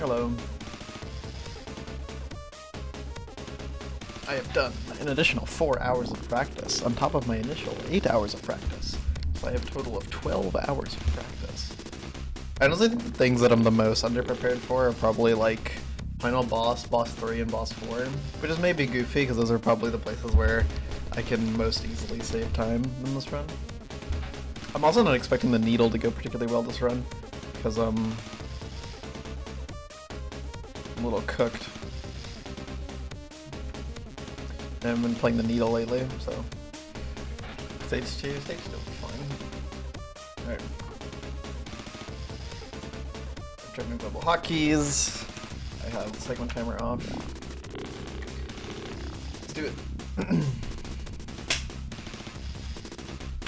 Hello. I have done an additional 4 hours of practice on top of my initial 8 hours of practice. So I have a total of 12 hours of practice. I honestly think the things that I'm the most underprepared for are probably like Final Boss, Boss 3, and Boss 4, which is maybe goofy because those are probably the places where I can most easily save time in this run. I'm also not expecting the needle to go particularly well this run because I'm a little cooked. I haven't been playing the needle lately, so stage 2 will be fine. Alright. Turning global hotkeys. I have the segment timer off. Let's do it.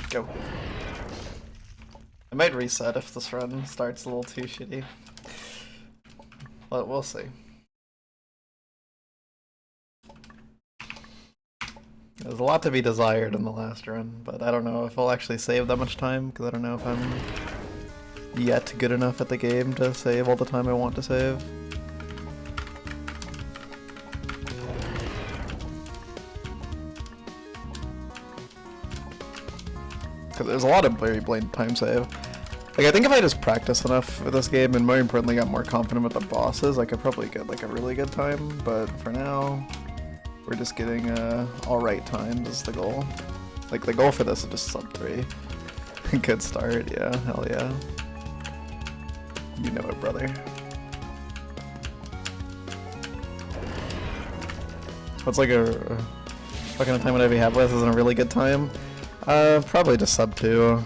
Go. I might reset if this run starts a little too shitty. But we'll see. There's a lot to be desired in the last run, but I don't know if I'll actually save that much time, because I don't know if I'm yet good enough at the game to save all the time I want to save. Because there's a lot of very blatant time save. Like, I think if I just practice enough with this game, and more importantly got more confident with the bosses, I could probably get like a really good time, but for now, we're just getting alright times is the goal. Like, the goal for this is just sub 3. Good start, yeah, hell yeah. You know it, brother. What's like a fucking time whenever you have with isn't a really good time? Probably just sub 2.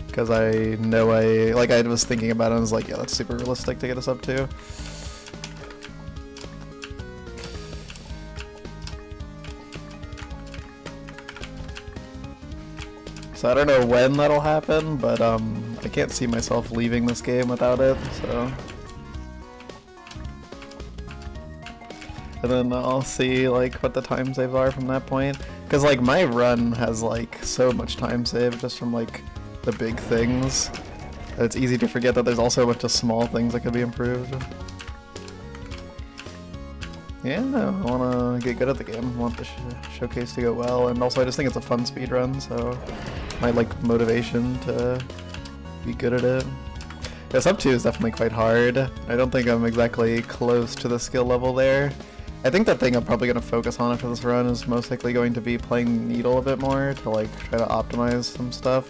Because I know I was thinking about it and I was like, yeah, that's super realistic to get a sub 2. So I don't know when that'll happen, but I can't see myself leaving this game without it, so. And then I'll see like what the time saves are from that point. Because like my run has like so much time saved just from like the big things. It's easy to forget that there's also a bunch of small things that could be improved. Yeah, I want to get good at the game. I want the showcase to go well, and also I just think it's a fun speedrun, so my like motivation to be good at it. Yeah, sub 2 is definitely quite hard. I don't think I'm exactly close to the skill level there. I think the thing I'm probably going to focus on after this run is most likely going to be playing Needle a bit more to like try to optimize some stuff.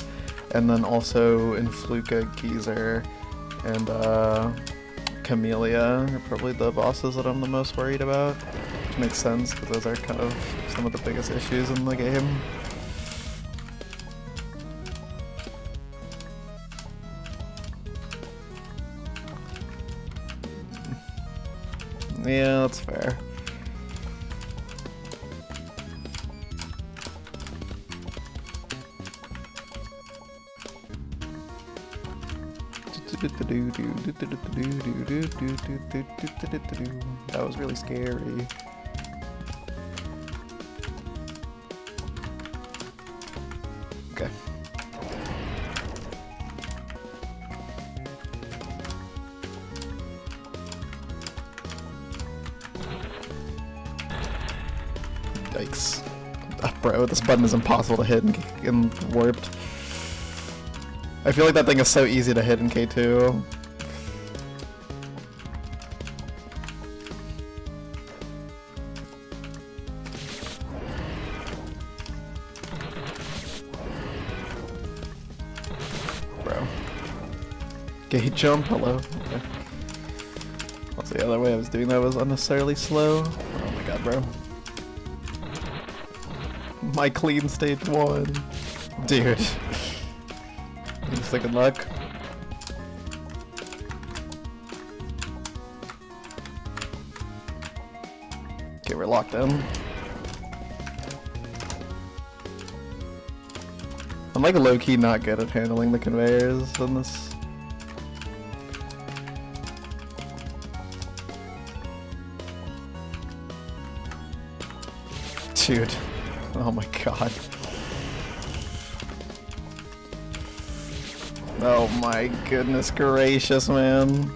And then also Influka, Geezer, and Kamilia are probably the bosses that I'm the most worried about. Which makes sense, because those are kind of some of the biggest issues in the game. Yeah, that's fair. That was really scary. Okay. Yikes. Bro, this button is impossible to hit in Warped. I feel like that thing is so easy to hit in K2. Bro. Gate jump, hello. Okay. Also, the other way I was doing that was unnecessarily slow. Oh my god, bro. My clean stage 1. Dude. Just good luck. Okay, we're locked in. I'm like low-key not good at handling the conveyors in this. Dude. Oh my god. Oh my goodness gracious, man.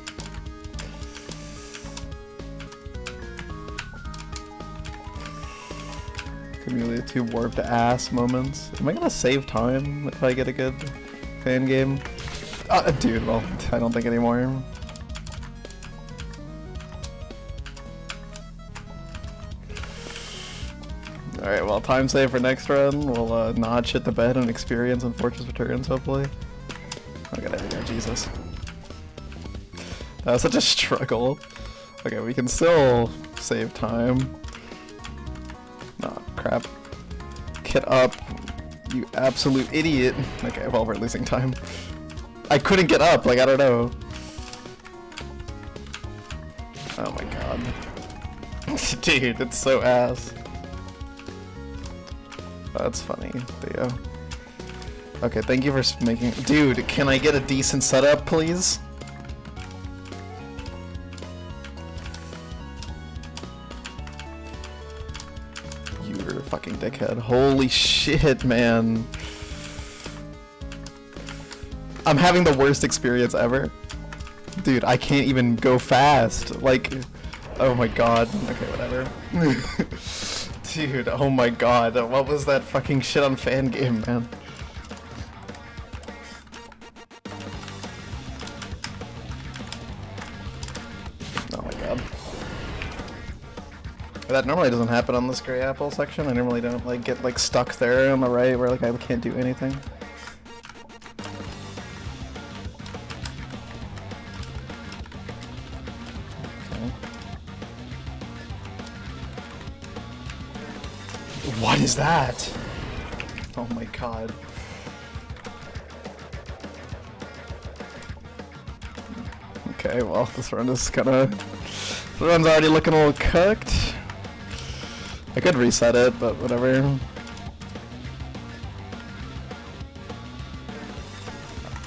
Kamilia 2 warped ass moments. Am I gonna save time if I get a good fan game? Dude, well, I don't think anymore. Alright, well, time save for next run. We'll nod shit to bed and experience on Fortress Returns, hopefully. Okay, there we go, Jesus. That was such a struggle. Okay, we can still save time. Oh, crap. Get up, you absolute idiot. Okay, well, we're losing time. I couldn't get up, like, I don't know. Oh my god. Dude, it's so ass. That's funny, Theo. Okay, thank you for making— Dude, can I get a decent setup, please? You're a fucking dickhead. Holy shit, man. I'm having the worst experience ever. Dude, I can't even go fast. Like, oh my god. Okay, whatever. Dude, oh my god. What was that fucking shit on fan game, man? Oh my god. That normally doesn't happen on this gray apple section. I normally don't like get like stuck there on the right where like I can't do anything. Okay. What is that? Oh my god. Okay, well, this run is kinda— the run's already looking a little cooked. I could reset it, but whatever.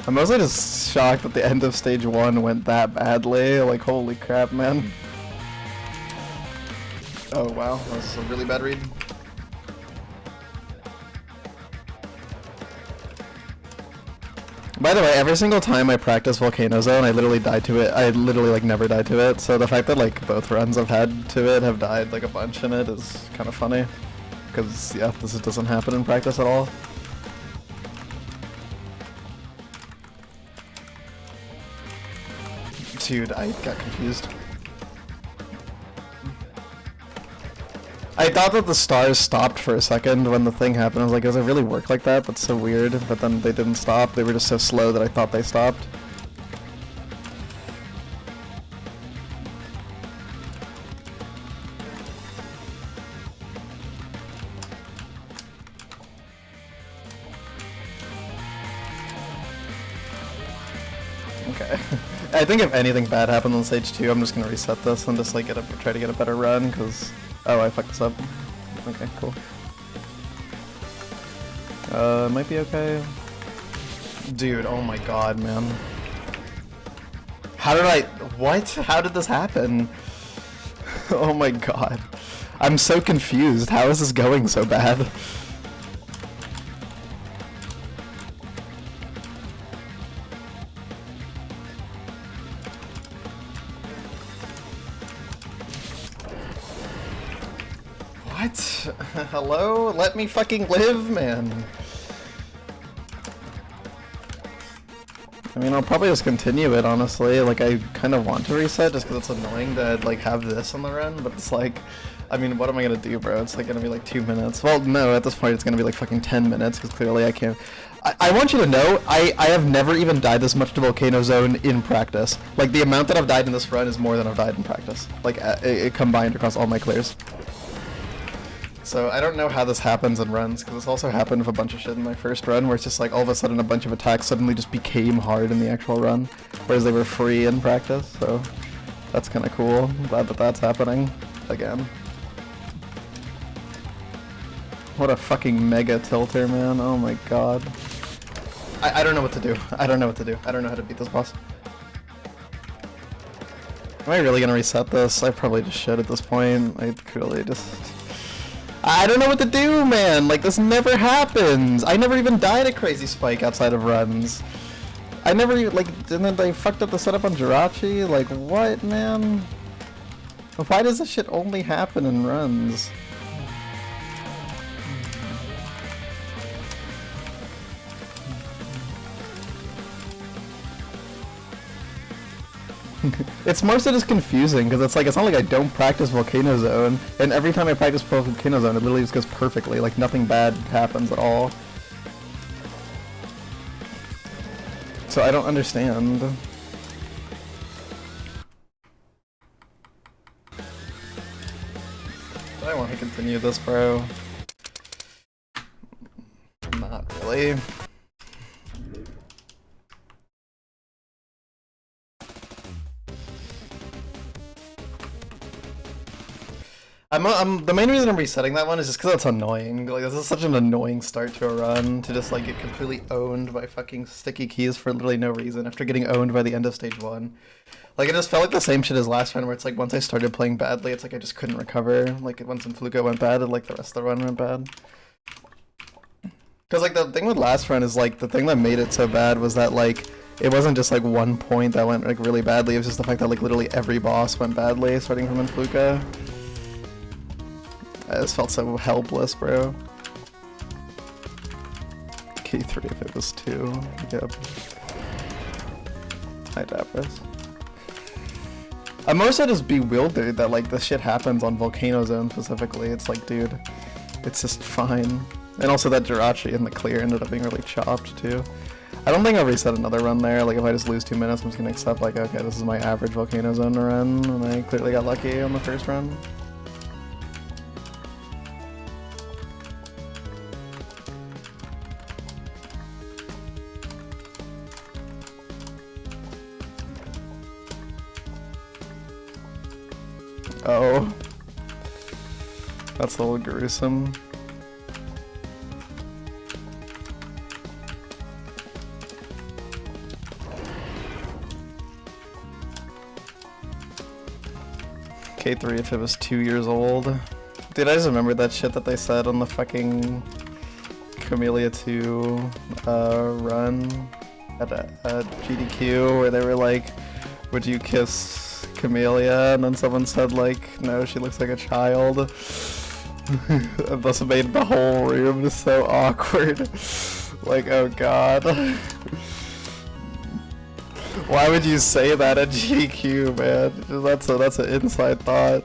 I'm mostly just shocked that the end of stage 1 went that badly. Like, holy crap, man. Oh wow, that was a really bad read. By the way, every single time I practice Volcano Zone, I literally die to it. I literally like never die to it. So the fact that like both runs I've had to it have died like a bunch in it is kind of funny. Because yeah, this doesn't happen in practice at all. Dude, I got confused. I thought that the stars stopped for a second when the thing happened. I was like, does it really work like that? That's so weird. But then they didn't stop. They were just so slow that I thought they stopped. Okay. I think if anything bad happens on stage 2, I'm just gonna reset this and just like try to get a better run, because— oh, I fucked this up. Okay, cool. Might be okay. Dude, oh my god, man. How did I— what? How did this happen? Oh my god. I'm so confused. How is this going so bad? What? Hello? Let me fucking live, man. I mean, I'll probably just continue it, honestly. Like, I kind of want to reset just because it's annoying to, like, have this on the run, but it's like— I mean, what am I gonna do, bro? It's like gonna be like 2 minutes. Well, no, at this point it's gonna be like fucking 10 minutes, because clearly I can't— I want you to know, I have never even died this much to Volcano Zone in practice. Like, the amount that I've died in this run is more than I've died in practice. Like, it combined across all my clears. So I don't know how this happens in runs, because this also happened with a bunch of shit in my first run, where it's just like all of a sudden a bunch of attacks suddenly just became hard in the actual run, whereas they were free in practice, so that's kind of cool. I'm glad that that's happening again. What a fucking mega tilter, man. Oh my god. I don't know what to do. I don't know what to do. I don't know how to beat this boss. Am I really gonna reset this? I probably just should at this point. I really just— I don't know what to do, man! Like, this never happens! I never even died at Crazy Spike outside of runs. I never even, like, and then they fucked up the setup on Jirachi? Like, what, man? Why does this shit only happen in runs? It's more so just confusing, because it's like, it's not like I don't practice Volcano Zone, and every time I practice Volcano Zone, it literally just goes perfectly, like nothing bad happens at all. So I don't understand. I want to continue this, bro. Not really. The main reason I'm resetting that one is just because it's annoying. Like, this is such an annoying start to a run, to just like get completely owned by fucking sticky keys for literally no reason after getting owned by the end of stage 1. Like, it just felt like the same shit as last run, where it's like once I started playing badly, it's like I just couldn't recover. Like, once Influka went bad, and like the rest of the run went bad. Because like the thing with last run is like, the thing that made it so bad was that like, it wasn't just like one point that went like really badly, it was just the fact that like literally every boss went badly, starting from Influka. I just felt so helpless, bro. K3 if it was 2. Yep. Hi, Dapris. I'm more so just bewildered that like this shit happens on Volcano Zone specifically. It's like, dude, it's just fine. And also that Jirachi in the clear ended up being really chopped too. I don't think I'll reset another run there. Like if I just lose 2 minutes, I'm just gonna accept like, okay, this is my average Volcano Zone run, and I clearly got lucky on the first run. Oh, that's a little gruesome. K3 if it was 2 years old. Dude, I just remembered that shit that they said on the fucking Kamilia 2 run at GDQ, where they were like, would you kiss Kamilia? And then someone said like, no, she looks like a child. And thus made the whole room just so awkward. Like, oh god. Why would you say that at GDQ, man? That's an inside thought.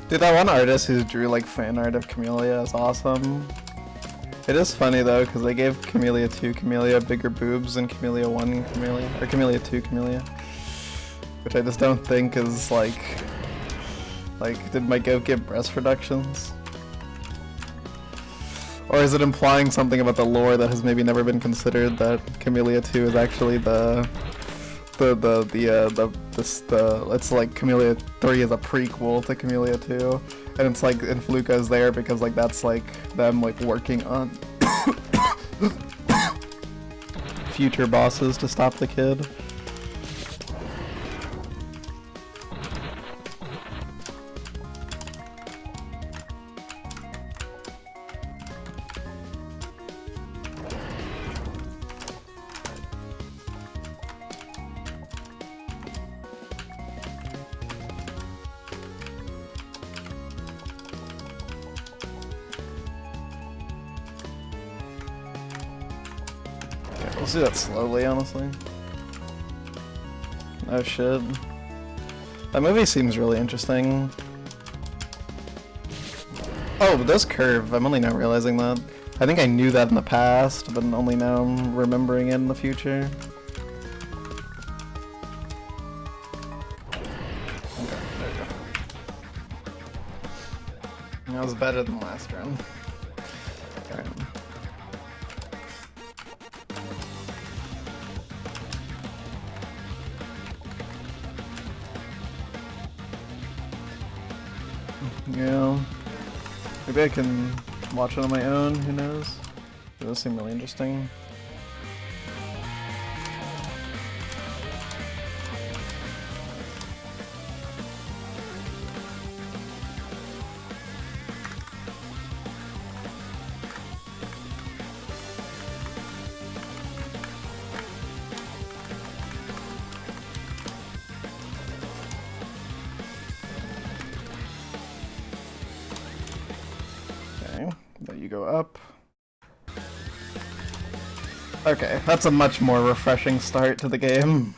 Dude, that one artist who drew like fan art of Kamilia is awesome. It is funny though, because they gave Kamilia 2 Kamilia bigger boobs than Kamilia 1 Kamilia, or Kamilia 2 Kamilia. Which I just don't think is like, did my goat get breast reductions? Or is it implying something about the lore that has maybe never been considered, that Kamilia 2 is actually it's like Kamilia 3 is a prequel to Kamilia 2, and it's like Influka is there because like that's like them like working on future bosses to stop the kid. Let's do that slowly, honestly. Oh shit. That movie seems really interesting. Oh, but those curve. I'm only now realizing that. I think I knew that in the past, but only now I'm remembering it in the future. Okay, there we go. That was better than last round. Alright. Yeah. Maybe I can watch it on my own, who knows? It does seem really interesting. Then you go up. Okay, that's a much more refreshing start to the game.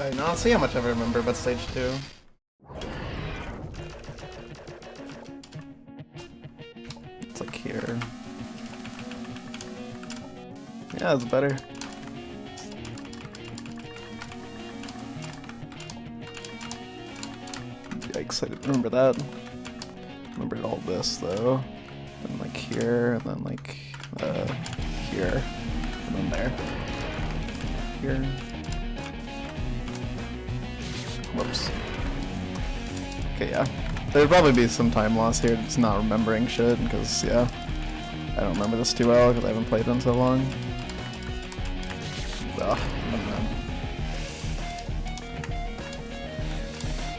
Alright, now let's see how much I remember about stage 2. It's like here. Yeah, it's better. Yikes, I didn't remember that. Remembered all this though. And like here, and then like here, and then there. Here. Whoops. Okay, yeah. There'd probably be some time loss here, just not remembering shit, because, yeah. I don't remember this too well, because I haven't played in so long. Ugh,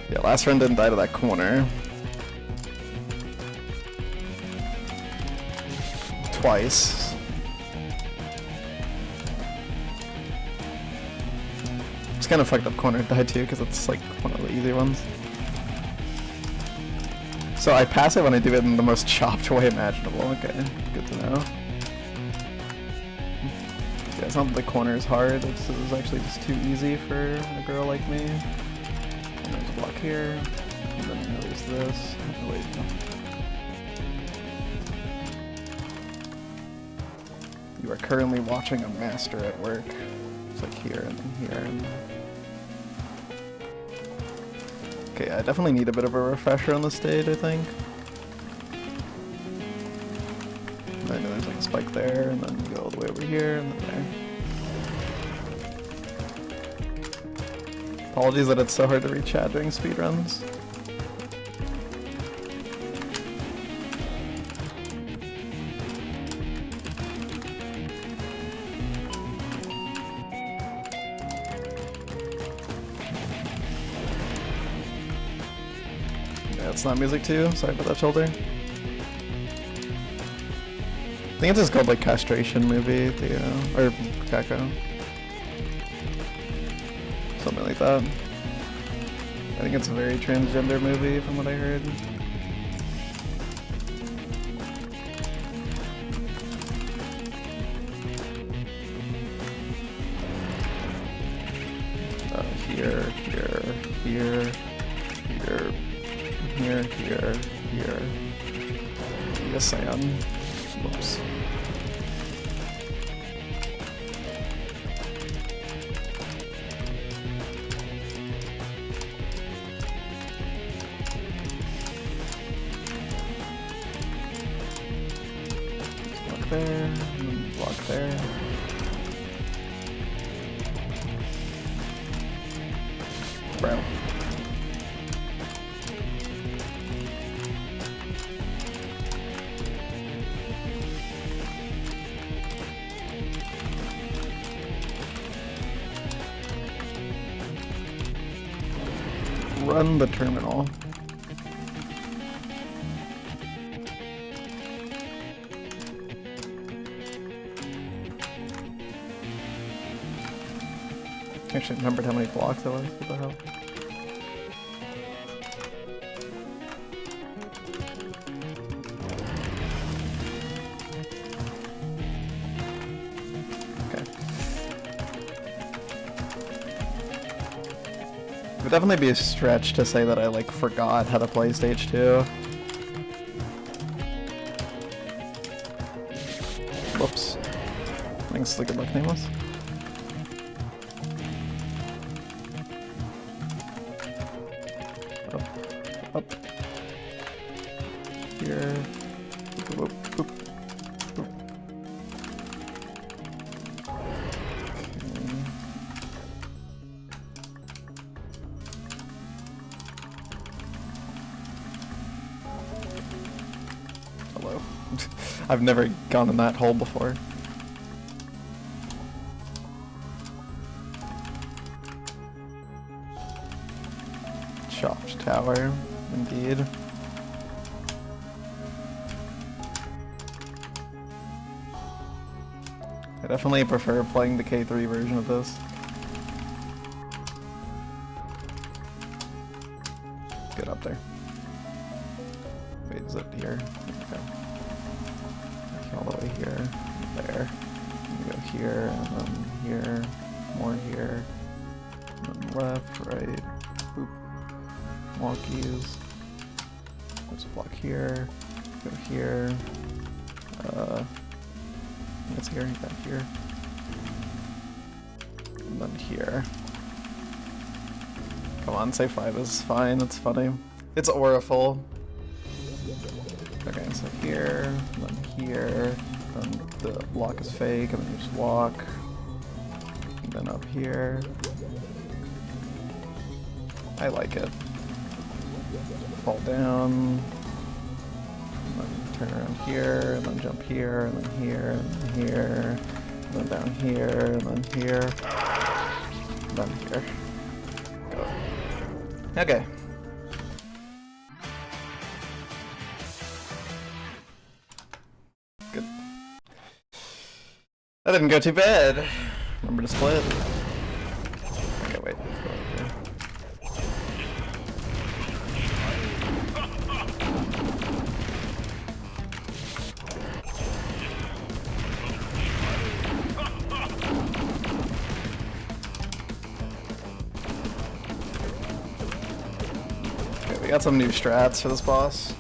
yeah, last run didn't die to that corner. Twice. It's kind of fucked up corner died too, because it's like one of the easy ones. So I pass it when I do it in the most chopped way imaginable. Okay, good to know. Yeah, it's not that the corner is hard, it was actually just too easy for a girl like me. And there's a block here, and then there's this. Oh, wait, no. You are currently watching a master at work. It's like here and then here and then. Okay, I definitely need a bit of a refresher on the stage, I think. And then there's like a spike there, and then you go all the way over here, and then there. Apologies that it's so hard to reach chat during speedruns. It's not music too. Sorry about that, shoulder. I think it's just called like Castration Movie, or Kako. Something like that. I think it's a very transgender movie from what I heard. Here. Yes, I am. Whoops. Block there, and block there. Bro. Run the terminal. Actually remembered how many blocks it was. What the hell? It would definitely be a stretch to say that I like forgot how to play stage 2. Whoops. Thanks, the good luck nameless. Up. Here. Boop, boop, boop. Hello. I've never gone in that hole before. Chopped tower, indeed. I definitely prefer playing the K3 version of this. Get up there. Wait, is it here? Okay. All the way here, there. And go here, and then here, more here, and then left, right, boop. Wonkies. There's a block here. Go here. It's here, back here. And then here. Come on, say 5 is fine, it's funny. It's Auriful. Okay, so here, then here, then the block is fake, and then you just walk. And then up here. I like it. Fall down, and then turn around here, and then jump here, and then here, and then here, and then down here, and then here, and then here. Go. Okay. Good. That didn't go too bad. Remember to split. Okay, wait. We got some new strats for this boss.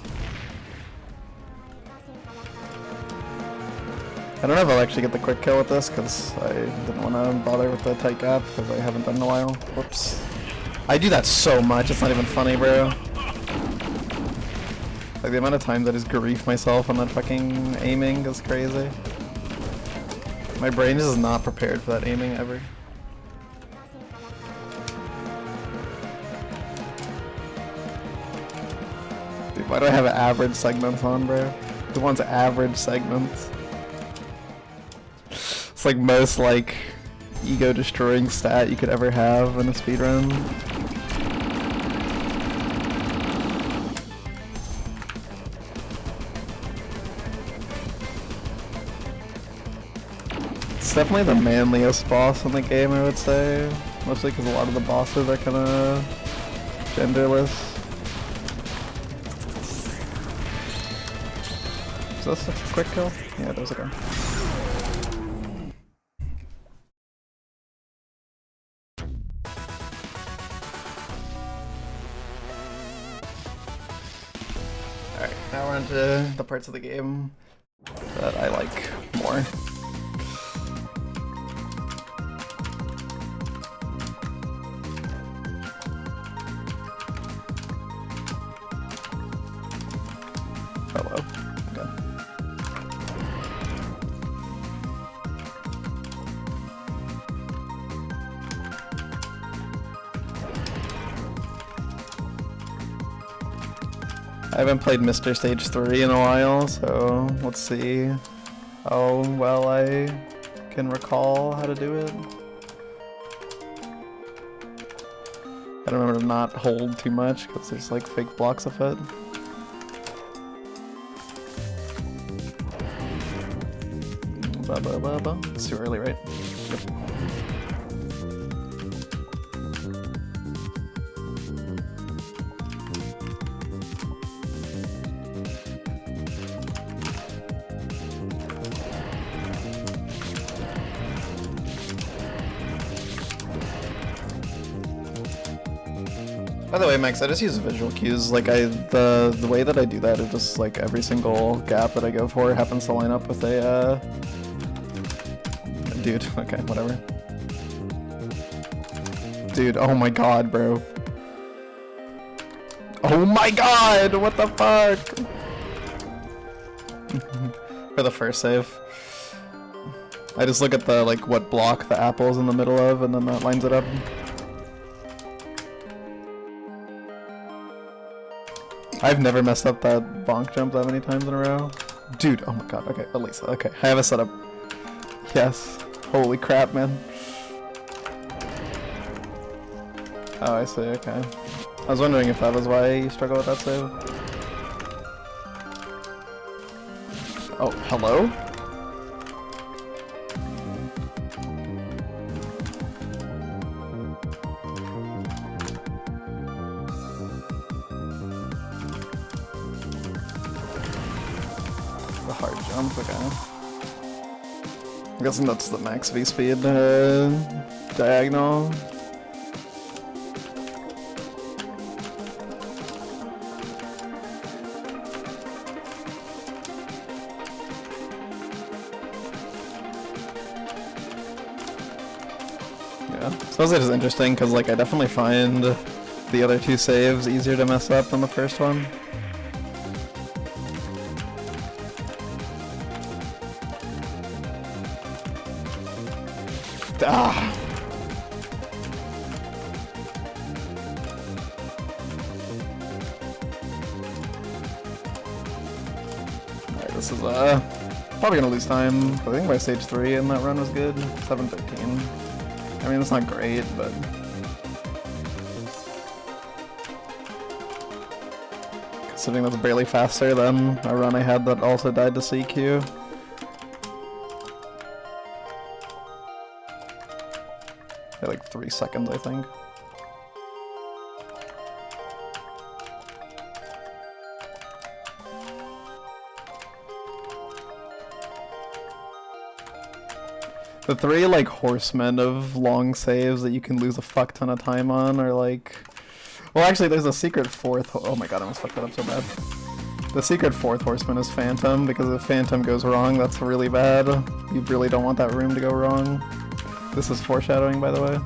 I don't know if I'll actually get the quick kill with this, because I didn't want to bother with the tight gap, because I haven't done it in a while. Whoops. I do that so much, it's not even funny, bro. Like, the amount of times I just grief myself on that fucking aiming is crazy. My brain is not prepared for that aiming ever. Dude, why do I have average segments on, bro? Who wants average segments? It's like most, like, ego-destroying stat you could ever have in a speedrun. It's definitely the manliest boss in the game, I would say. Mostly because a lot of the bosses are kind of genderless. Is this a quick kill? Yeah, it is. Okay. Alright, now we're into the parts of the game that I like more. Hello. Okay. I haven't played Mr. Stage 3 in a while, so let's see how well I can recall how to do it. I remember to not hold too much because there's like fake blocks of it. It's too early, right? Yep. By the way, Max, I just use visual cues. Like the way that I do that is just like every single gap that I go for happens to line up with a dude. Okay, whatever. Dude, oh my god, bro. Oh my god, what the fuck? For the first save. I just look at the like what block the apple's in the middle of and then that lines it up. I've never messed up that bonk jump that many times in a row. Dude, oh my god, okay, Elisa, okay. I have a setup. Yes. Holy crap, man. Oh, I see, okay. I was wondering if that was why you struggle with that save. Oh, hello? The hard jump, okay. I'm guessing that's the max V-speed diagonal. Yeah, so this is interesting because like I definitely find the other two saves easier to mess up than the first one. Ah! Alright, this is probably gonna lose time. I think my stage 3 in that run was good. 7:13. I mean, it's not great, but considering that's barely faster than a run I had that also died to CQ. By like 3 seconds, I think. The 3 like horsemen of long saves that you can lose a fuck ton of time on are like... Well, actually there's a secret 4th oh my god, I almost fucked that up so bad. The secret 4th horseman is Phantom, because if Phantom goes wrong, that's really bad. You really don't want that room to go wrong. This is foreshadowing, by the way.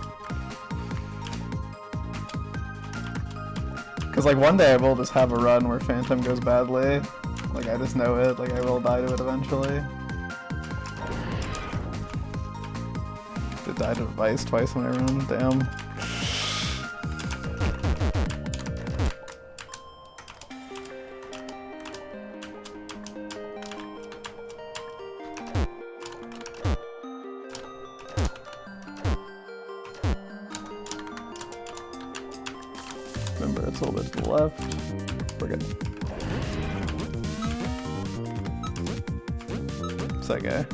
Because like one day I will just have a run where Phantom goes badly. Like I just know it, like I will die to it eventually. It died to Vice twice when I run, damn. Remember, it's a little bit to the left. We're good. It's that guy.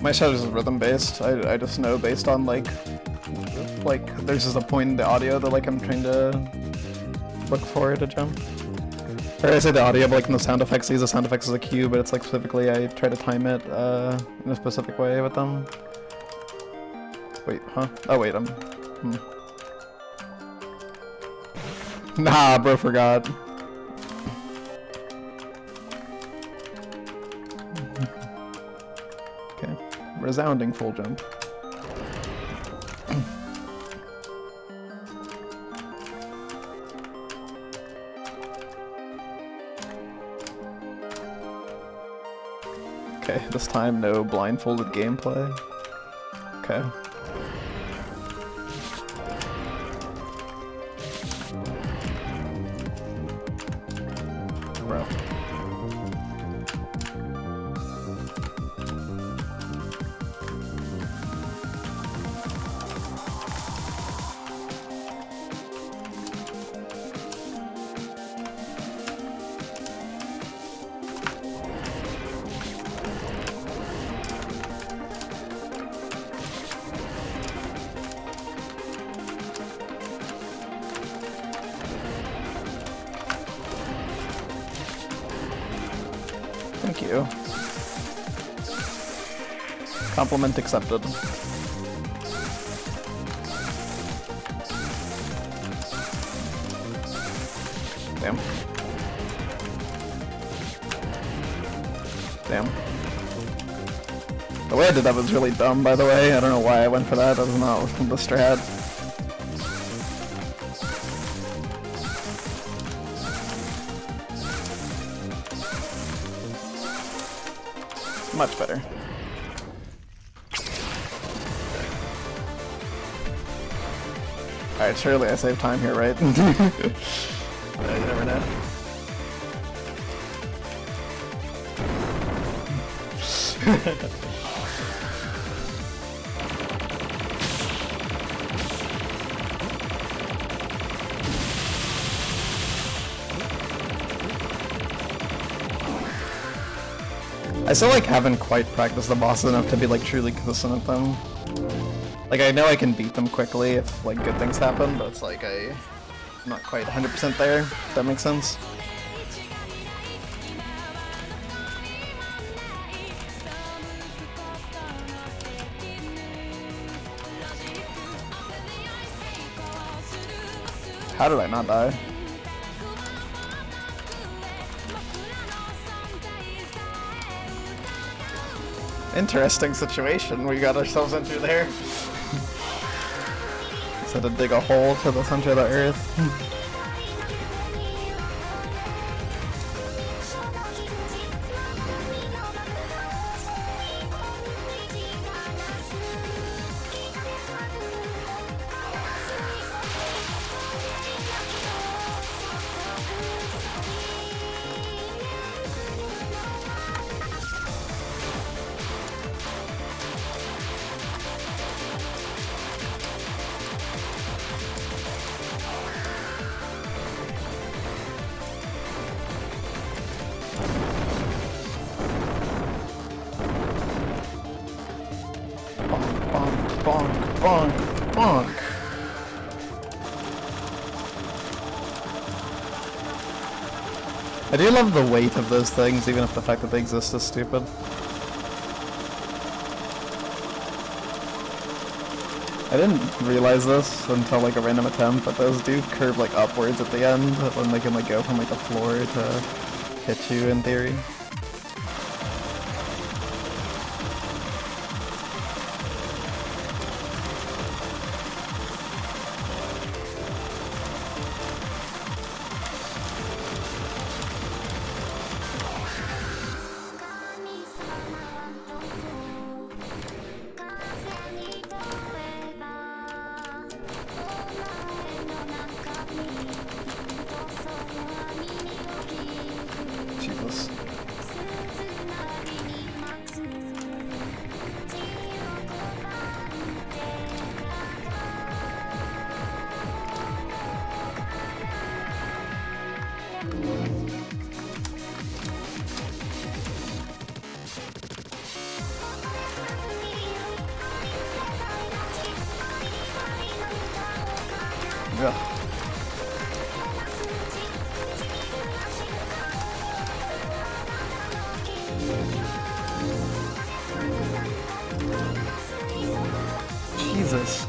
My strategy is rhythm based. I just know based on like there's just a point in the audio that like I'm trying to look for to jump. Or I say the audio, but like in the sound effects, I use the sound effects as a cue, but it's like specifically I try to time it in a specific way with them. Wait, huh? Oh wait, Nah, bro, forgot. Okay, resounding full jump. Okay, this time no blindfolded gameplay. Okay. Bro. Thank you. Compliment accepted. Damn. Damn. The way I did that was really dumb, by the way. I don't know why I went for that. That was not the strat. Much better. Alright, surely I save time here, right? You never know. I still like haven't quite practiced the boss enough to be like truly consistent at them. Like I know I can beat them quickly if like good things happen, but it's like I'm not quite 100% there, if that makes sense. How did I not die? Interesting situation we got ourselves into there. Just had to dig a hole to the center of the earth. Bonk, bonk, bonk. I do love the weight of those things, even if the fact that they exist is stupid. I didn't realize this until like a random attempt, but those do curve like upwards at the end, when they can like go from like the floor to hit you in theory. Jesus. Yeah. Jesus.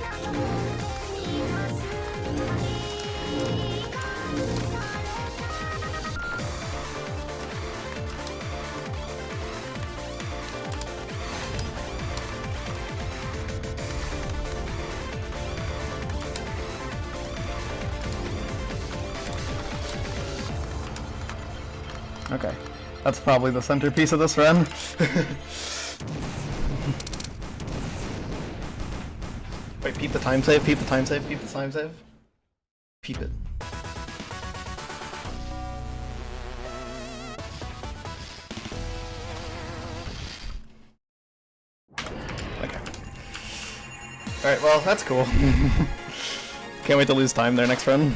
Okay, that's probably the centerpiece of this run. Wait, peep the time save, peep the time save, peep the time save. Peep it. Okay. Alright, well, that's cool. Can't wait to lose time there next run.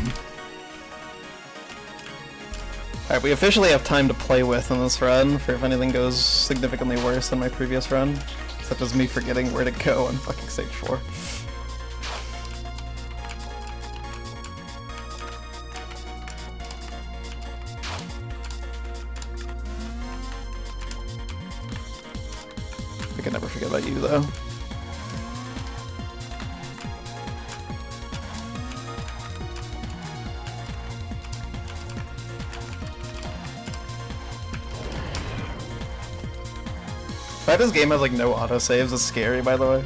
Alright, we officially have time to play with in this run for if anything goes significantly worse than my previous run. Such as me forgetting where to go on fucking stage 4. I can never forget about you, though. The fact this game has like no autosaves is scary, by the way.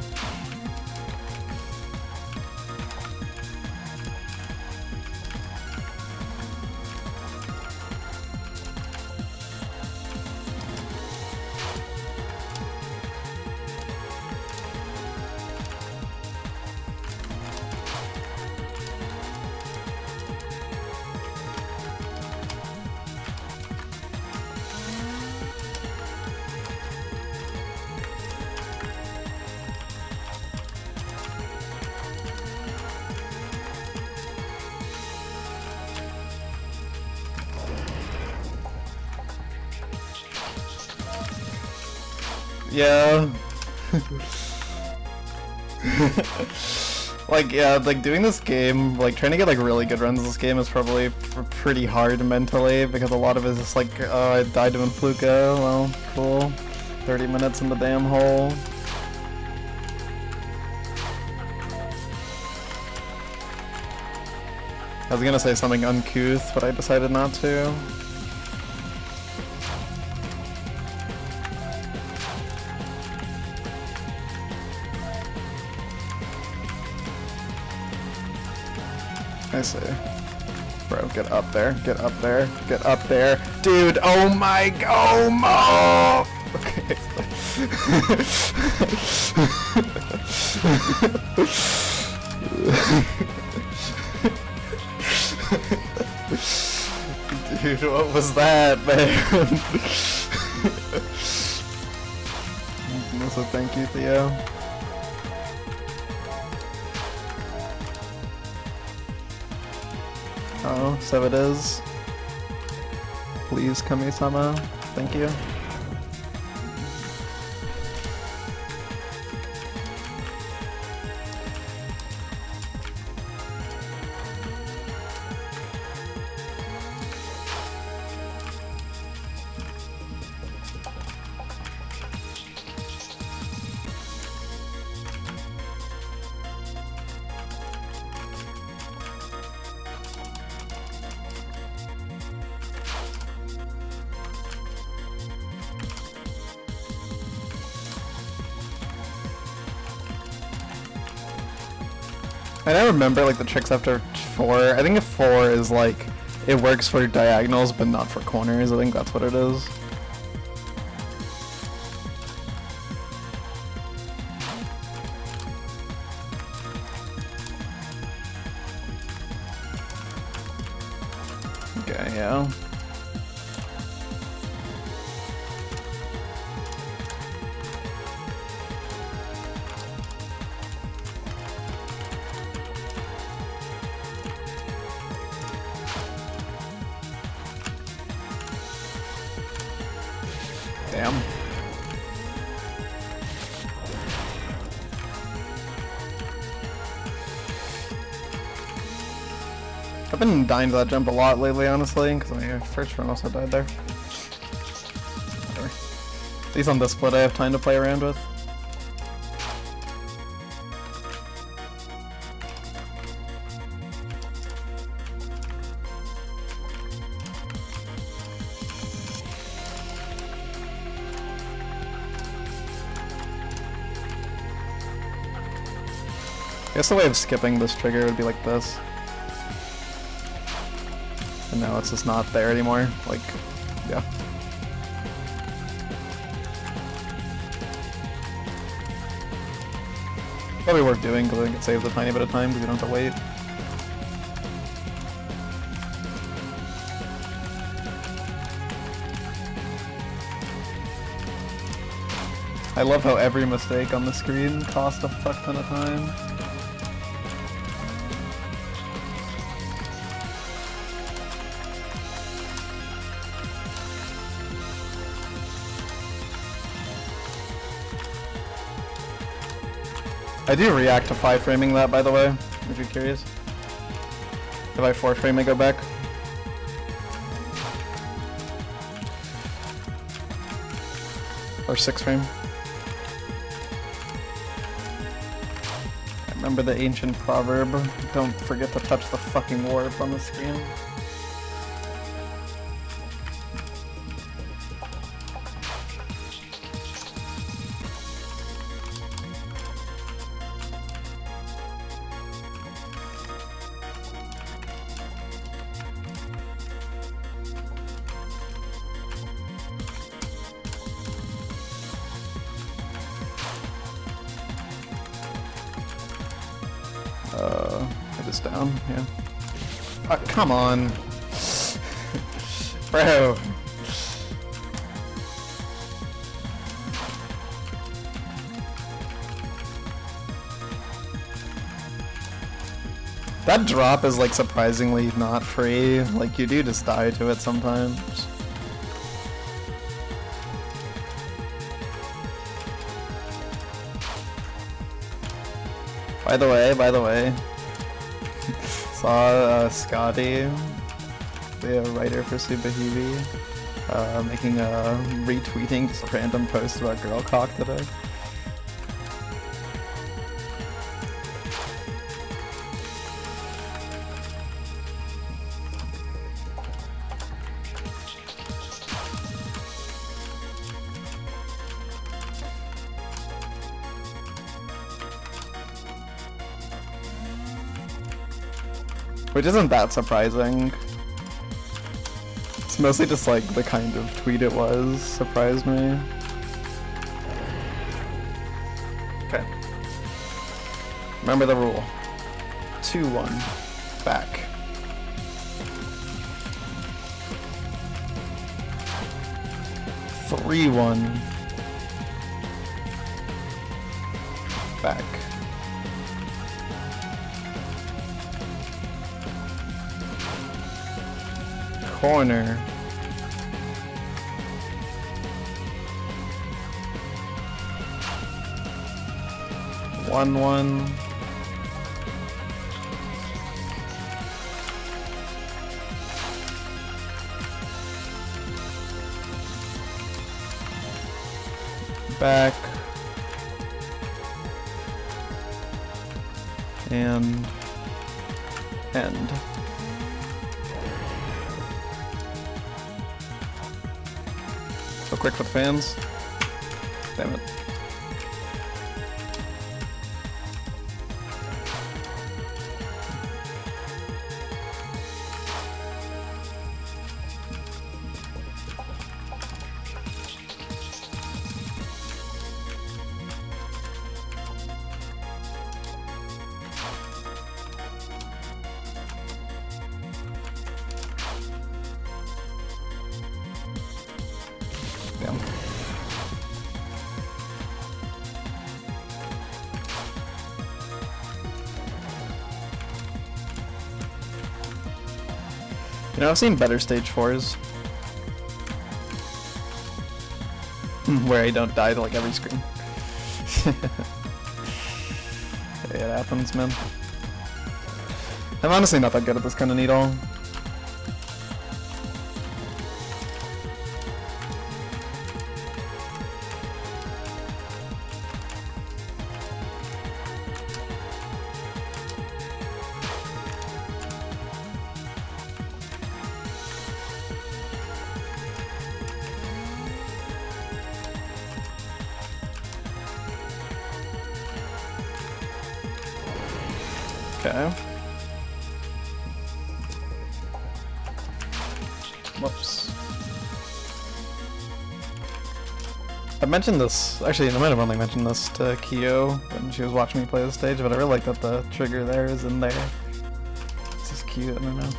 Yeah. Like, yeah, like doing this game, like trying to get like really good runs of this game is probably pretty hard mentally because a lot of it is just like, oh, I died to Influka, well, cool. 30 minutes in the damn hole. I was gonna say something uncouth, but I decided not to. I see. Bro, get up there, get up there, get up there. Dude, oh my god, oh, okay. Dude, what was that, man? Also, thank you, Theo. Oh, so it is. Please, Kami-sama. Thank you. I don't remember like the tricks after 4. I think if 4 is like, it works for diagonals but not for corners. I think that's what it is. Okay, yeah. Damn. I've been dying to that jump a lot lately, honestly, because my first run also died there. Whatever. At least on this split I have time to play around with. I guess the way of skipping this trigger would be like this. And now it's just not there anymore. Like, yeah. Probably worth doing because I think it saves a tiny bit of time because you don't have to wait. I love how every mistake on the screen costs a fuck ton of time. I do react to 5 framing that, by the way, if you're curious. If I 4 frame, I go back. Or 6 frame. I remember the ancient proverb, don't forget to touch the fucking warp on the screen. It is down, yeah. Come on. Bro. That drop is like surprisingly not free. Like you do just die to it sometimes. By the way, saw Scotty, the writer for Subahibi, making a retweeting just a random post about girl cock today. Which isn't that surprising. It's mostly just like the kind of tweet it was surprised me. Okay. Remember the rule. 2-1. Back. Three-1. Back. Corner. One. Back. And end. So quick for the fans. Damn it. Damn. You know, I've seen better stage 4s. Where I don't die to like every screen. It happens, man. I'm honestly not that good at this kind of needle. Okay. Whoops. I mentioned this, actually I might have only mentioned this to Kyo when she was watching me play the stage, but I really like that the trigger there is in there. It's just cute, I don't know.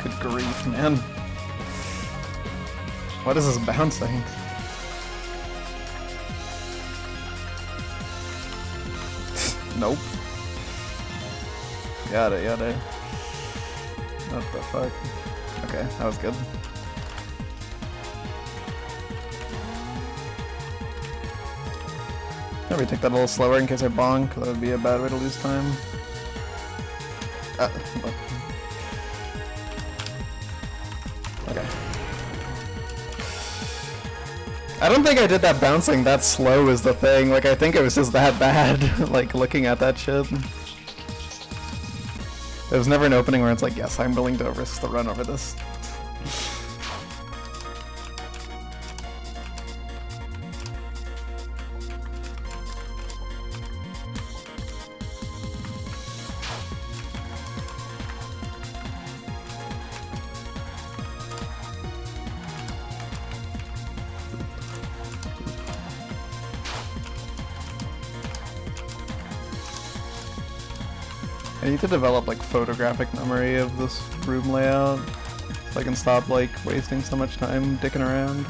Good grief, man. What is this bouncing? Nope. Got it. What the fuck? Okay, that was good. Maybe take that a little slower in case I bonk, that would be a bad way to lose time. What? Okay. I don't think I did that bouncing that slow is the thing, like I think it was just that bad, like looking at that shit. There was never an opening where it's like, yes, I'm willing to risk the run over this. I need to develop like photographic memory of this room layout so I can stop like wasting so much time dicking around.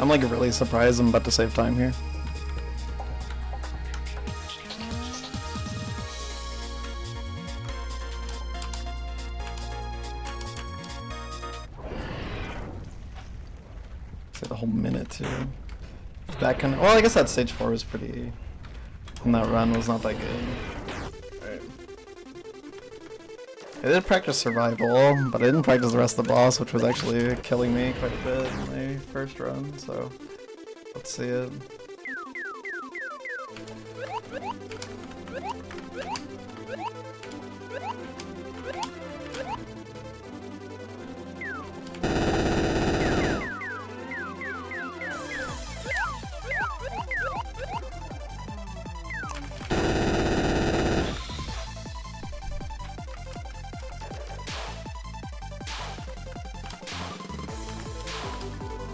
I'm like really surprised I'm about to save time here. Say the whole minute too. That kind of, well, I guess that stage 4 was pretty, and that run was not that good. Right. I did practice survival, but I didn't practice the rest of the boss, which was actually killing me quite a bit in my first run, so let's see it.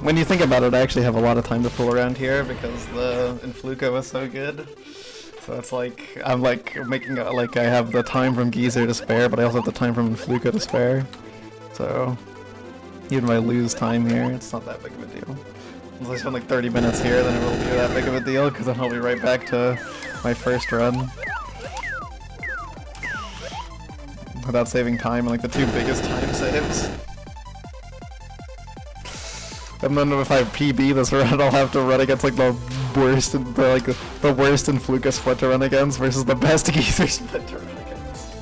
When you think about it, I actually have a lot of time to fool around here because the Influka was so good. So it's like, I'm like making it like I have the time from Geezer to spare, but I also have the time from Influka to spare. So, even if I lose time here, it's not that big of a deal. Unless I spend like 30 minutes here, then it will be that big of a deal, because then I'll be right back to my first run. Without saving time, and like the two biggest time saves. And then if I PB this run, I'll have to run against like the worst, the worst Influka split to run against versus the best Geezer split to run against.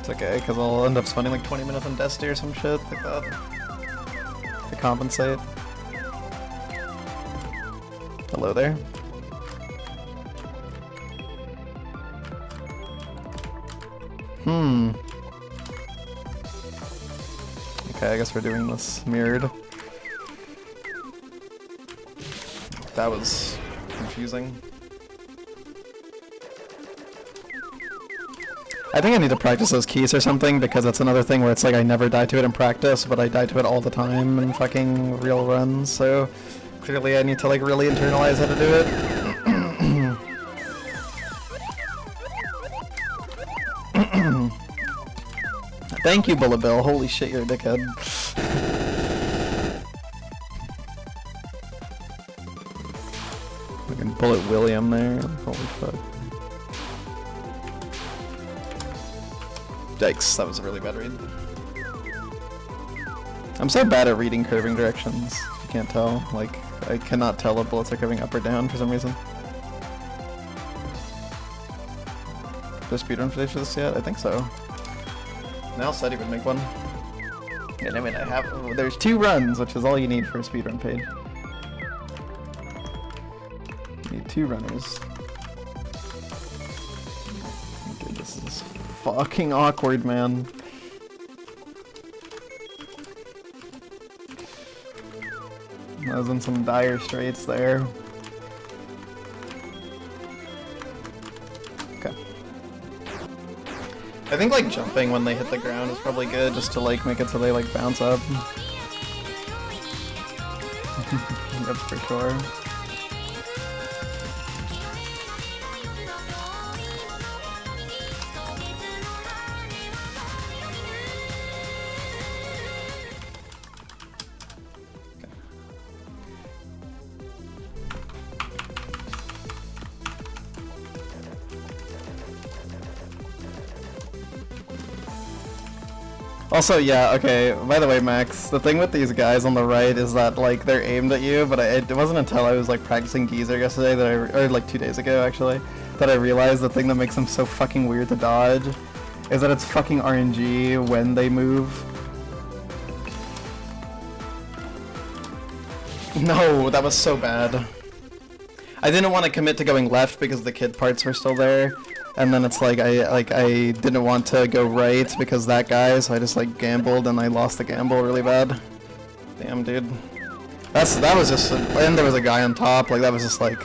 It's okay, because I'll end up spending like 20 minutes on Dusty or some shit like that to compensate. Hello there. Okay, I guess we're doing this mirrored. That was confusing. I think I need to practice those keys or something, because that's another thing where it's like I never die to it in practice, but I die to it all the time in fucking real runs, so clearly I need to like really internalize how to do it. Thank you, Bullet Bill. Holy shit, you're a dickhead. Fucking Bullet William there. Holy fuck. Yikes, that was a really bad read. I'm so bad at reading curving directions, if you can't tell. Like, I cannot tell if bullets are curving up or down for some reason. Did I speedrun footage for this yet? I think so. Now said he would make one. And I mean, there's 2 runs, which is all you need for a speedrun page. You need 2 runners. Dude, this is fucking awkward, man. I was in some dire straits there. I think like jumping when they hit the ground is probably good, just to like make it so they like bounce up. That's for sure. Also, yeah, okay, by the way, Max, the thing with these guys on the right is that, like, they're aimed at you, but it wasn't until I was, like, practicing Geezer yesterday that or, like, 2 days ago, actually, that I realized the thing that makes them so fucking weird to dodge is that it's fucking RNG when they move. No, that was so bad. I didn't want to commit to going left because the kid parts were still there. And then it's like I didn't want to go right because that guy, so I just like gambled and I lost the gamble really bad. Damn, dude. That was just and there was a guy on top, like that was just like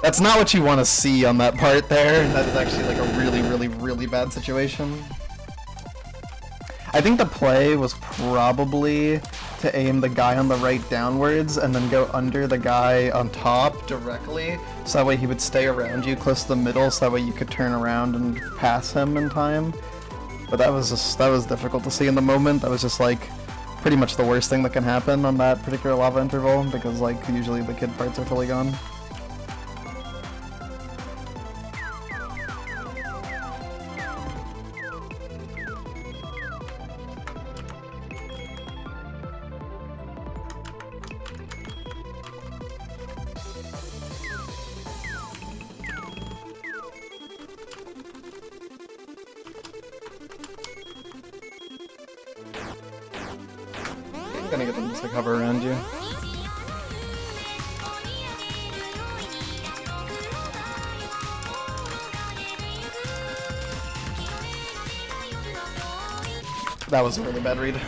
that's not what you want to see on that part there. That is actually like a really bad situation. I think the play was probably to aim the guy on the right downwards and then go under the guy on top directly, so that way he would stay around you close to the middle, so that way you could turn around and pass him in time. But that was difficult to see in the moment. That was just like pretty much the worst thing that can happen on that particular lava interval, because like usually the kid parts are fully gone. I'm gonna get them just to hover around you. That was a really bad read.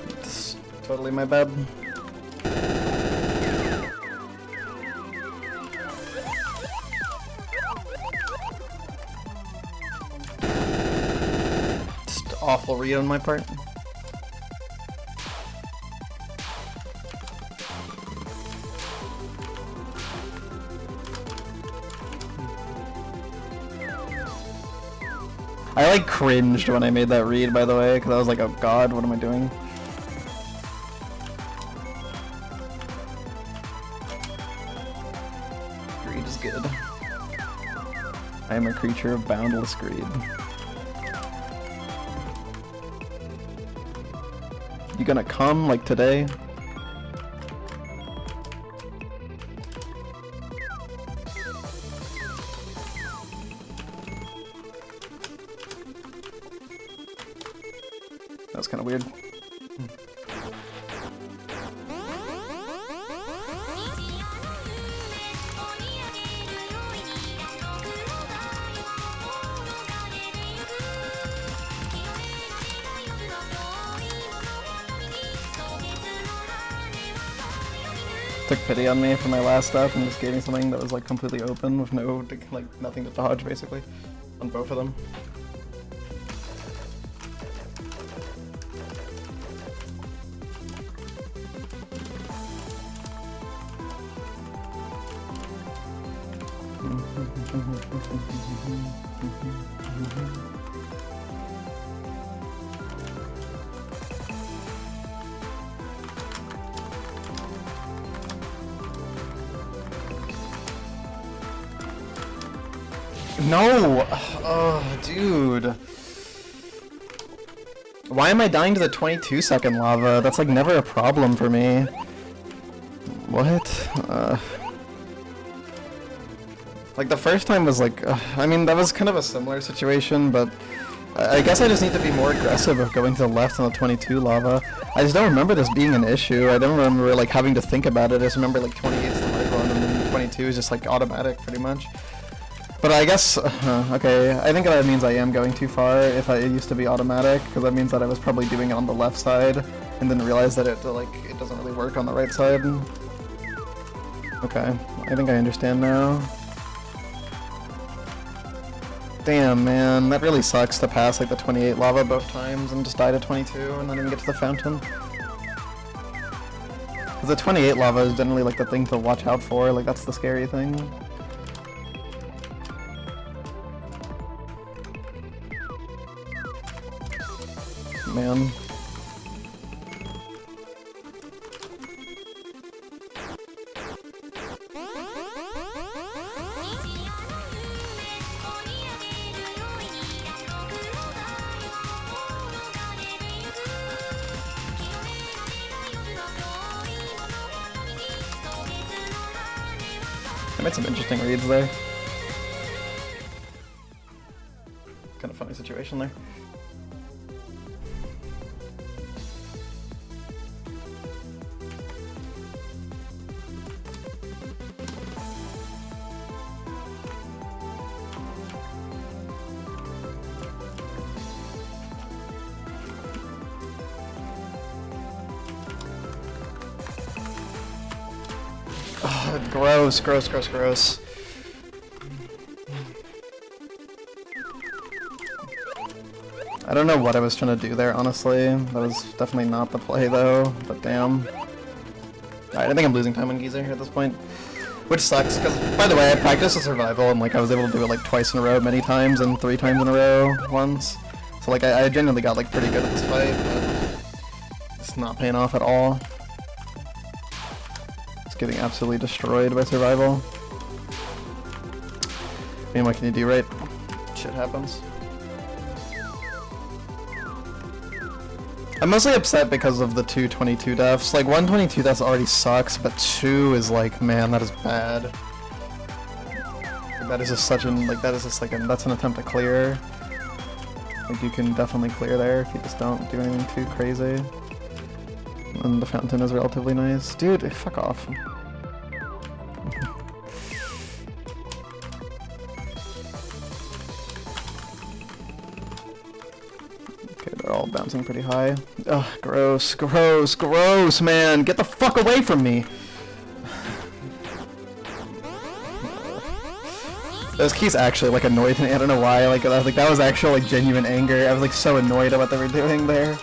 It's totally my bad. Awful read on my part. I like cringed when I made that read, by the way, because I was like, oh god, what am I doing? Greed is good. I am a creature of boundless greed. You gonna come like today? That's kind of weird. Took pity on me for my last stuff and just gave me something that was like completely open with no, like, nothing to dodge basically on both of them. No! Oh, dude. Why am I dying to the 22-second lava? That's like never a problem for me. What? Like the first time was like, I mean, that was kind of a similar situation, but I guess I just need to be more aggressive of going to the left on the 22 lava. I just don't remember this being an issue. I don't remember like having to think about it. I just remember like 28 is the right one, and then 22 is just like automatic pretty much. But I guess, okay, I think that means I am going too far if it used to be automatic, because that means that I was probably doing it on the left side and didn't realize that it doesn't really work on the right side. Okay, I think I understand now. Damn, man, that really sucks to pass like the 28 lava both times and just die to 22 and not even get to the fountain. Because the 28 lava is generally like the thing to watch out for, like that's the scary thing. Man. I made some interesting reads there. Kind of funny situation there. Oh, gross, gross, gross, gross. I don't know what I was trying to do there, honestly. That was definitely not the play, though, but damn. Alright, I think I'm losing time on Geezer here at this point. Which sucks, because, by the way, I practiced a survival, and, like, I was able to do it, like, twice in a row many times, and 3 times in a row once. So, like, I genuinely got, like, pretty good at this fight, but it's not paying off at all. It's getting absolutely destroyed by survival. I mean, what can you do, right? Shit happens. I'm mostly upset because of the 222 deaths. Like, 122 deaths already sucks, but 2 is like, man, that is bad. That is just such an, like, that is just like, that's an attempt to clear. Like, you can definitely clear there if you just don't do anything too crazy. And the fountain is relatively nice. Dude, fuck off. They're all bouncing pretty high. Ugh, gross, gross, gross, man! Get the fuck away from me! Those keys actually, like, annoyed me. I don't know why. Like that was actual, like, genuine anger. I was, like, so annoyed at what they were doing there.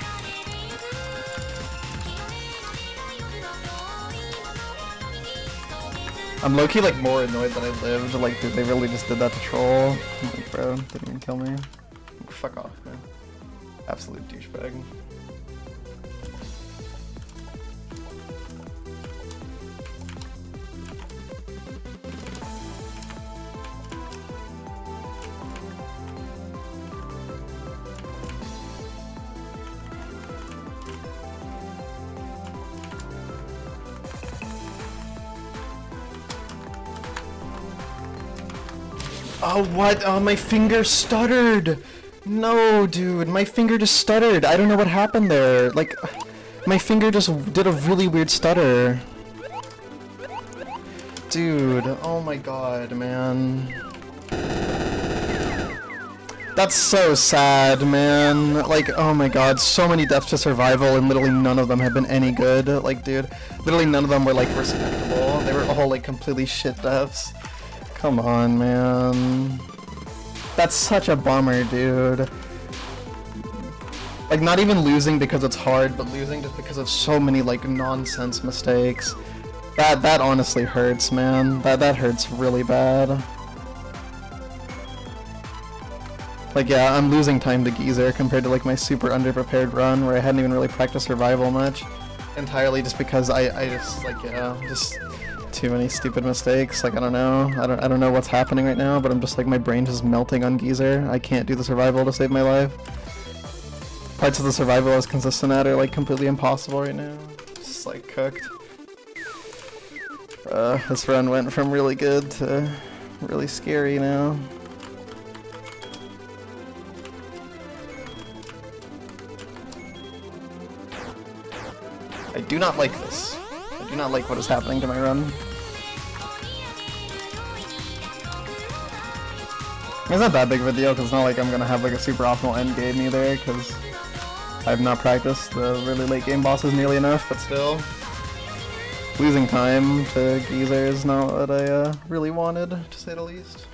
I'm low-key, like, more annoyed that I lived. Like, dude, they really just did that to troll. I'm like, bro, didn't even kill me. Fuck off, man. Absolute douchebag. Oh, what? Oh, my finger stuttered! No, dude, my finger just stuttered. I don't know what happened there. Like, my finger just did a really weird stutter. Dude, oh my god, man. That's so sad, man. Like, oh my god, so many deaths to survival and literally none of them have been any good. Like, dude, literally none of them were, like, respectable. They were all, like, completely shit deaths. Come on, man. That's such a bummer, dude. Like, not even losing because it's hard, but losing just because of so many, like, nonsense mistakes. That honestly hurts, man. That hurts really bad. Like, yeah, I'm losing time to Geezer compared to, like, my super underprepared run where I hadn't even really practiced survival much. Entirely just because I just, like, yeah, just too many stupid mistakes. Like, I don't know. I don't know what's happening right now, but I'm just, like, my brain is melting on Geezer. I can't do the survival to save my life. Parts of the survival I was consistent at are, like, completely impossible right now. Just, like, cooked. This run went from really good to really scary now. I do not like this. I do not like what is happening to my run. It's not that big of a deal, because it's not like I'm gonna have, like, a super optimal end game either, because I've not practiced the really late game bosses nearly enough, but still. Losing time to Geezer is not what I really wanted, to say the least.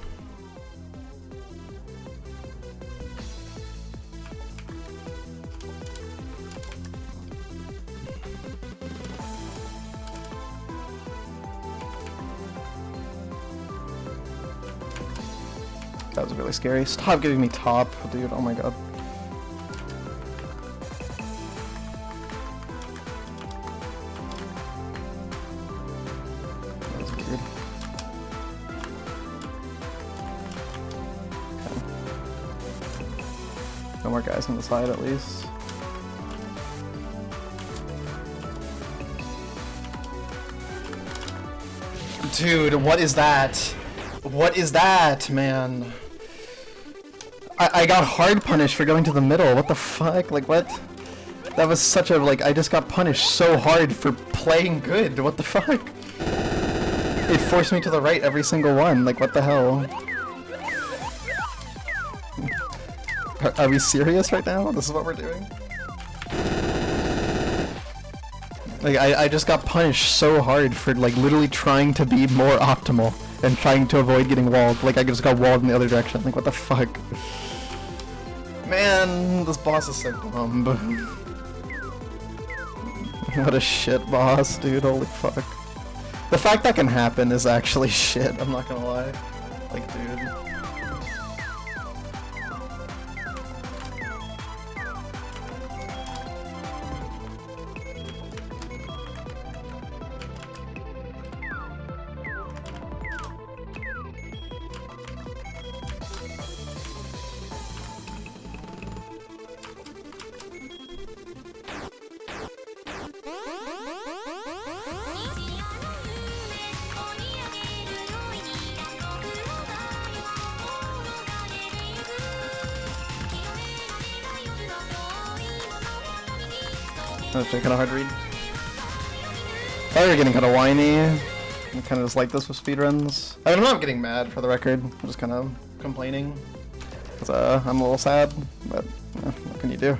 That was really scary. Stop giving me top, dude. Oh my god. That was weird. Okay. No more guys on the side at least. Dude, what is that? What is that, man? I got hard punished for going to the middle. What the fuck? Like, what? That was such a, like, I just got punished so hard for playing good. What the fuck? It forced me to the right every single one. Like, what the hell? Are we serious right now? This is what we're doing? Like, I just got punished so hard for, like, literally trying to be more optimal and trying to avoid getting walled. Like, I just got walled in the other direction. Like, what the fuck? Man, this boss is so dumb. What a shit boss, dude. Holy fuck. The fact that can happen is actually shit, I'm not gonna lie. Like, dude. That's kind of hard to read. I thought you were getting kind of whiny. I kind of just like this with speedruns. I mean, I'm not getting mad for the record. I'm just kind of complaining. Because I'm a little sad, but what can you do?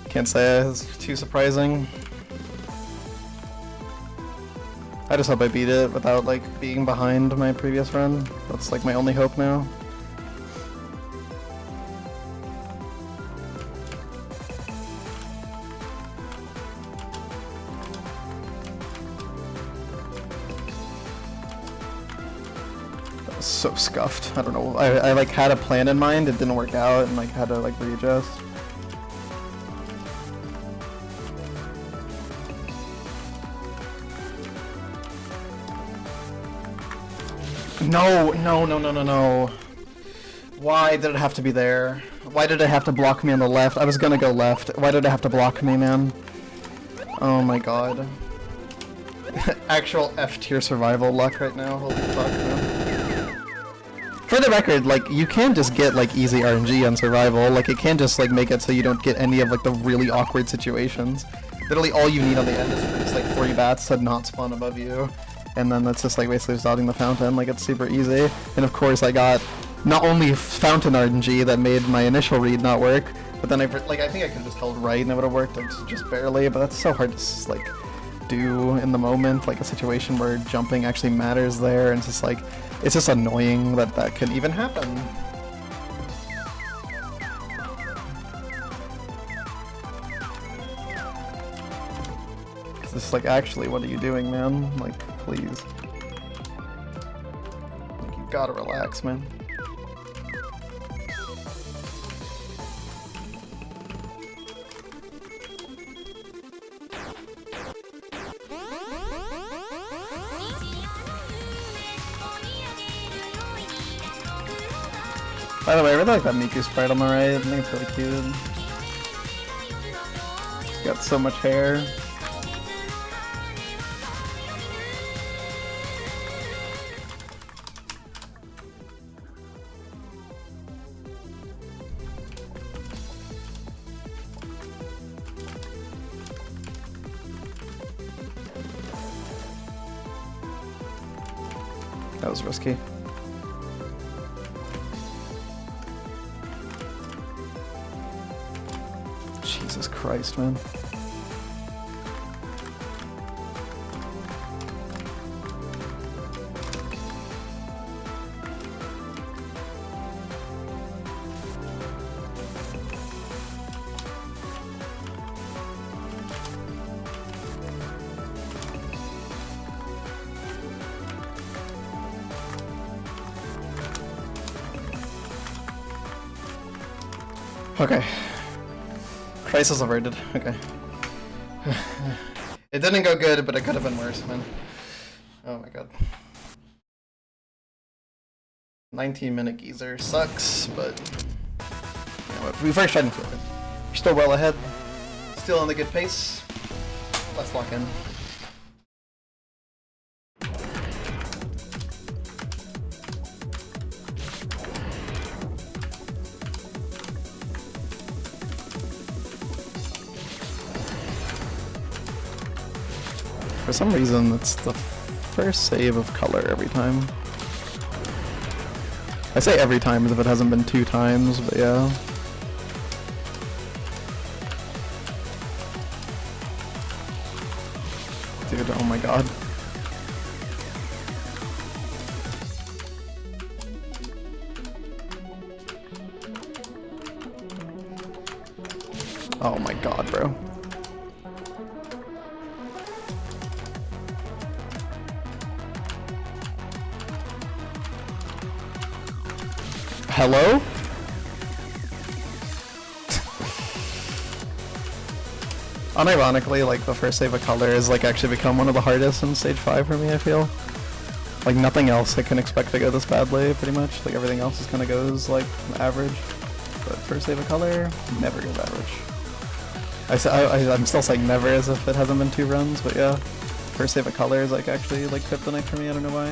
Can't say it's too surprising. I just hope I beat it without, like, being behind my previous run. That's, like, my only hope now. So scuffed. I don't know. I like had a plan in mind, it didn't work out, and like had to like readjust. No. Why did it have to be there? Why did it have to block me on the left? I was gonna go left. Why did it have to block me, man? Oh my god. Actual F-tier survival luck right now. Holy fuck, man. For the record, like, you can just get, like, easy RNG on survival. Like, it can just, like, make it so you don't get any of, like, the really awkward situations. Literally all you need on the end is for just, like, 3 bats to not spawn above you. And then that's just, like, basically just dodging the fountain. Like, it's super easy. And of course, I got not only fountain RNG that made my initial read not work, but then I think I could have just held right and it would have worked, like, just barely. But that's so hard to, like, do in the moment. Like, a situation where jumping actually matters there, and it's just, like, it's just annoying that that could even happen. It's just like, actually, what are you doing, man? Like, please. Like, you gotta relax, man. By the way, I really like that Miku sprite on the right. I think it's really cute. It's got so much hair. That was risky. Jesus Christ, man. Okay. Crisis averted. Okay. It didn't go good, but it could have been worse, man. Oh my god. 19-minute geezer sucks, but you know what, we've already tried and feel it. We're still well ahead. Still on the good pace. Let's lock in. For some reason, it's the first save of color every time. I say every time as if it hasn't been 2 times, but yeah. Dude, oh my god. Oh my god, bro. Hello? Unironically, like, the first save of color has, like, actually become one of the hardest in Stage 5 for me, I feel. Like, nothing else I can expect to go this badly, pretty much. Like, everything else just kind of goes, like, average. But first save of color, never goes average. I'm still saying never as if it hasn't been 2 runs, but yeah. First save of color is, like, actually, like, kryptonite for me, I don't know why.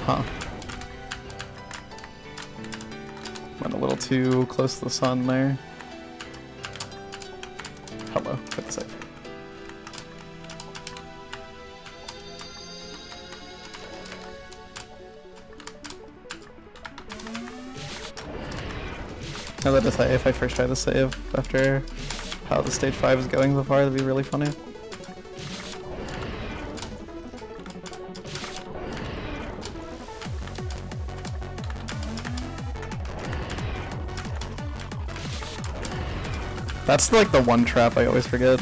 Huh. Went a little too close to the sun there. Hello, good save. Now that to say, if I first try to save after how the stage 5 is going so far, that'd be really funny. That's like the one trap I always forget.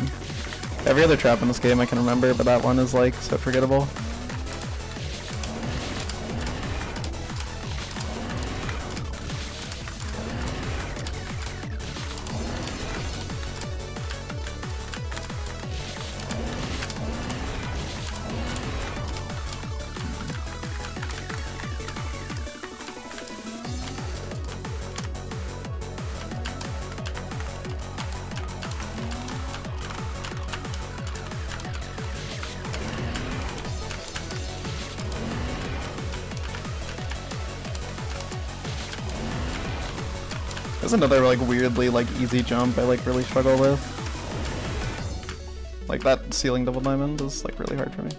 Every other trap in this game I can remember, but that one is like so forgettable. There's another like weirdly like easy jump I like really struggle with. Like that ceiling double diamond is like really hard for me.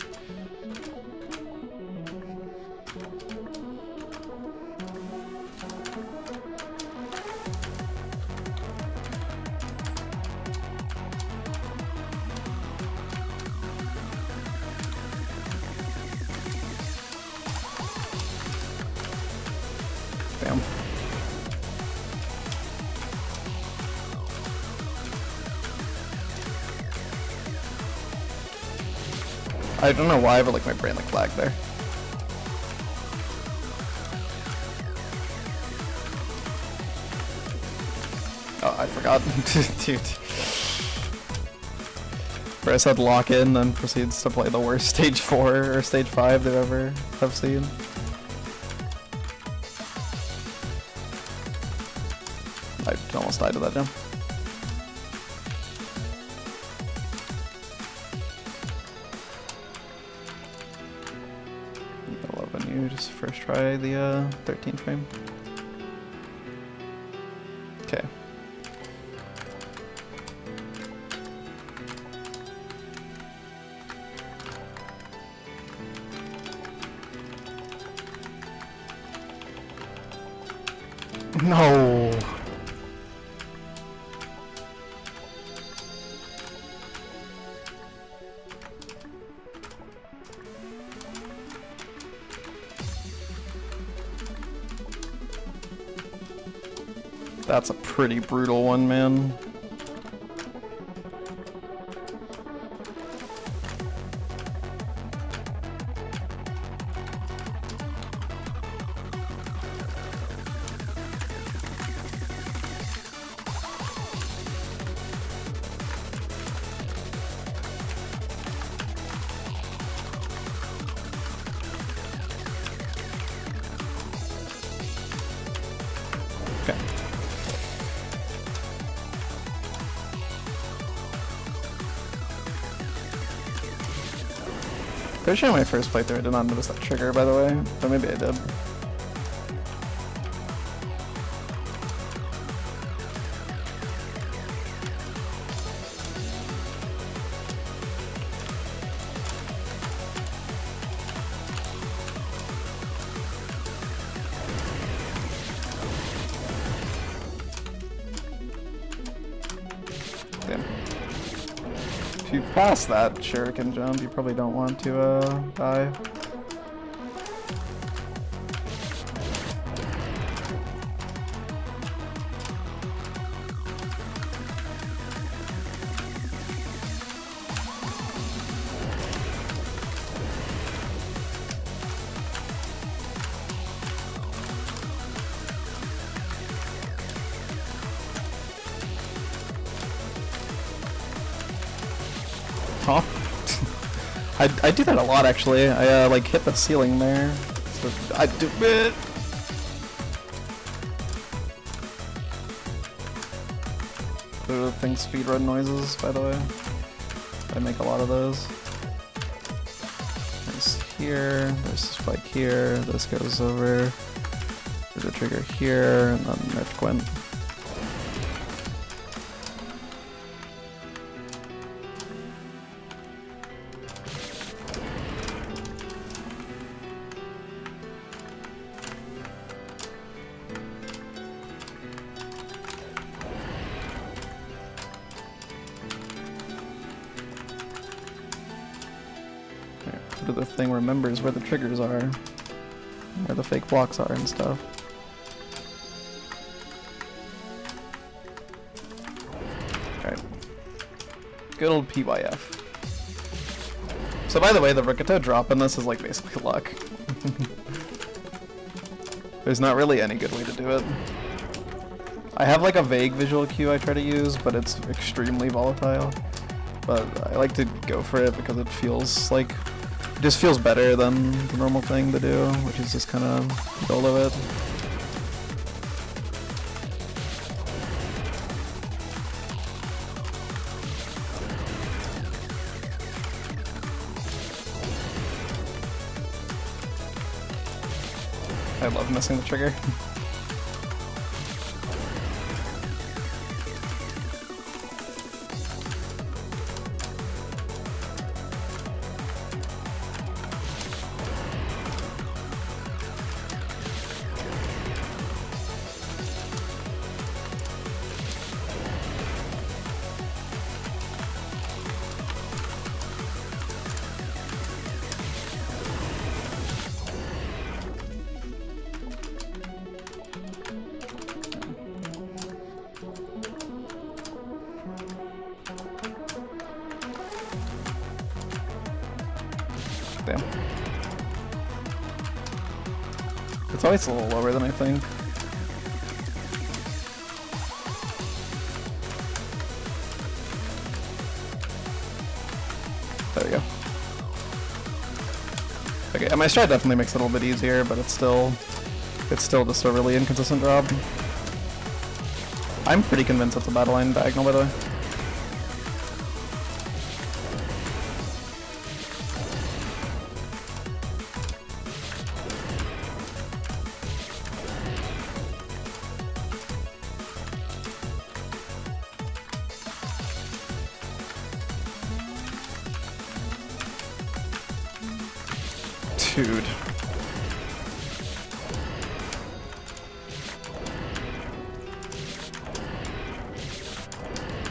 Damn. I don't know why, but like my brain like lagged there. Oh, I forgot. Dude. Where I said lock in, then proceeds to play the worst stage 4 or stage 5 they've ever have seen. I almost died to that jump. I love when you just first try the 13 frame. Okay. No. That's a pretty brutal one, man. Pretty sure my first playthrough I did not notice that trigger, by the way, but maybe I did. If you pass that shuriken jump, you probably don't want to die. Huh? I do that a lot actually. I like hit the ceiling there. So I do it. Those are things speedrun noises, by the way. I make a lot of those. There's here, there's a spike here, this goes over. There's a trigger here, and then Nerf Gwent. The thing remembers where the triggers are, where the fake blocks are and stuff. Alright. Good old PYF. So by the way, the Rickato drop in this is like basically luck. There's not really any good way to do it. I have like a vague visual cue I try to use, but it's extremely volatile. But I like to go for it because it feels like it just feels better than the normal thing to do, which is just kind of roll of it. I love missing the trigger. Damn. It's always a little lower than I think. There we go. Okay, my strat definitely makes it a little bit easier, but it's still just a really inconsistent drop. I'm pretty convinced it's a battle line diagonal, by the way. Dude.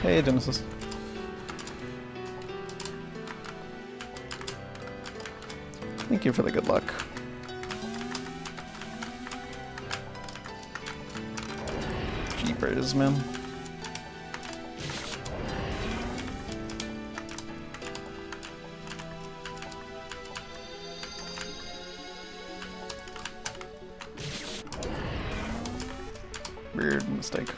Hey, Genesis. Thank you for the good luck. Jeepers, man. Weird mistake.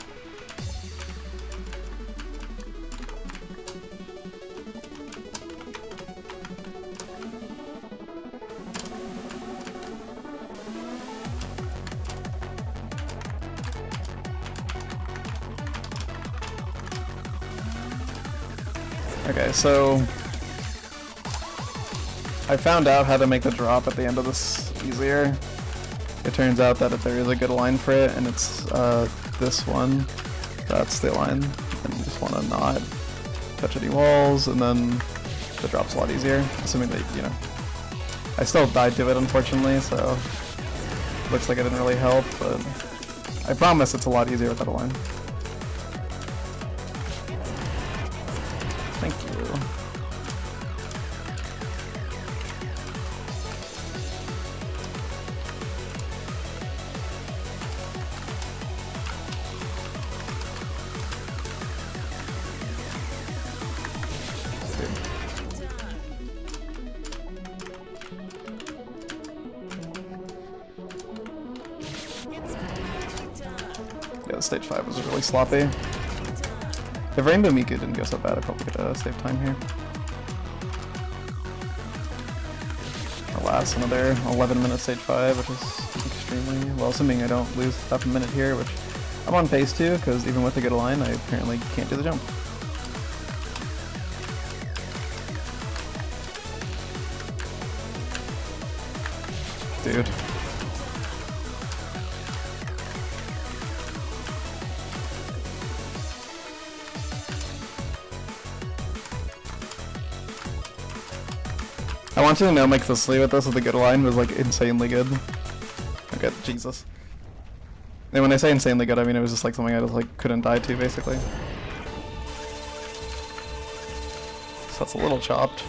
Okay, so I found out how to make the drop at the end of this easier. It turns out that there is a good line for it, and it's this one. That's the line. And you just want to not touch any walls, and then the drop's a lot easier. Assuming that, you know. I still died to it, unfortunately, so looks like it didn't really help, but I promise it's a lot easier without a line. Thank you. Yeah, stage 5 was really sloppy. If Rainbow Miku didn't go so bad, I probably could save time here. Alas, another 11-minute stage 5, which is extremely well, assuming I don't lose half a minute here, which I'm on pace to, because even with a good line, I apparently can't do the jump. Dude. I want you to know Mike Thistly with this with a good line was like insanely good. Okay, Jesus. And when I say insanely good, I mean it was just like something I just like couldn't die to basically. So that's a little chopped.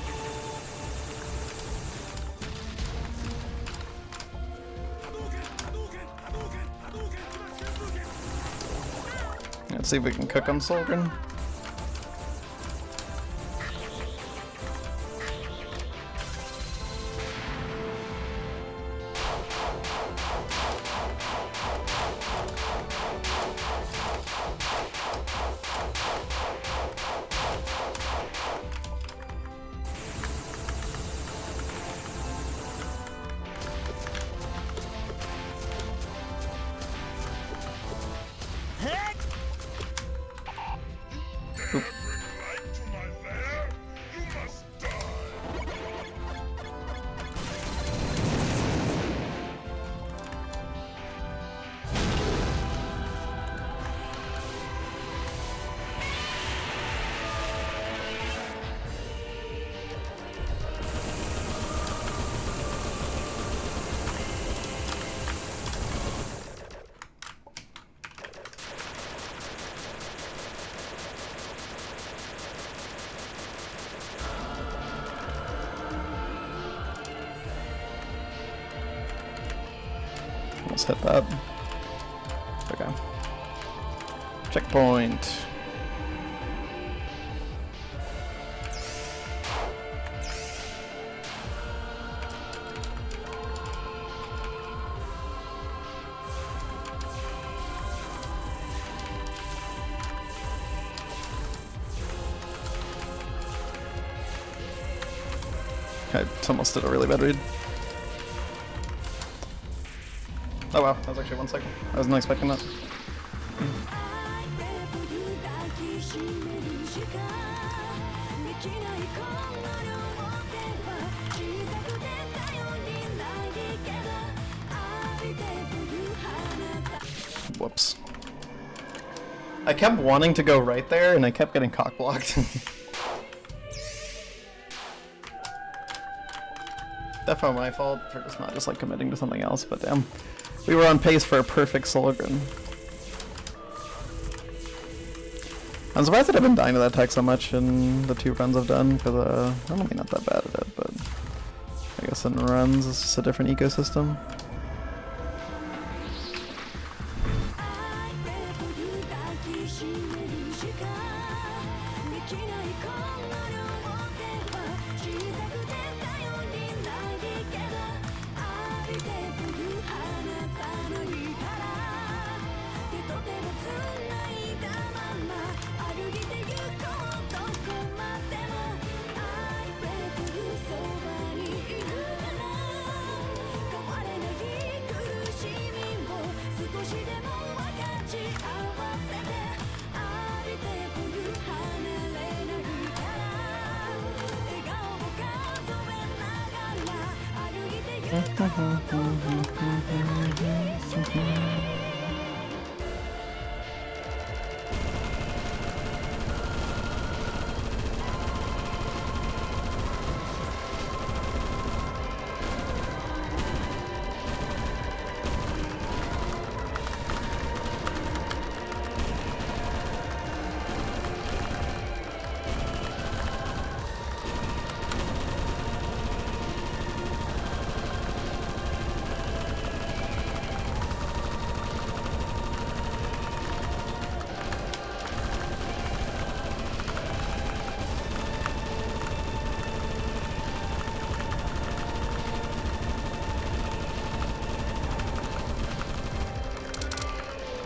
Let's see if we can cook on Solgren. Oop. Almost hit that. Okay. Checkpoint. I almost did a really bad read. Oh wow, that was actually 1 second. I wasn't expecting that. Whoops. I kept wanting to go right there and I kept getting cock blocked. Definitely my fault for just not like committing to something else, but damn. We were on pace for a perfect Solgren. I'm surprised that I've been dying to that tech so much in the 2 runs I've done, because I'm really not that bad at it, but I guess in runs it's just a different ecosystem.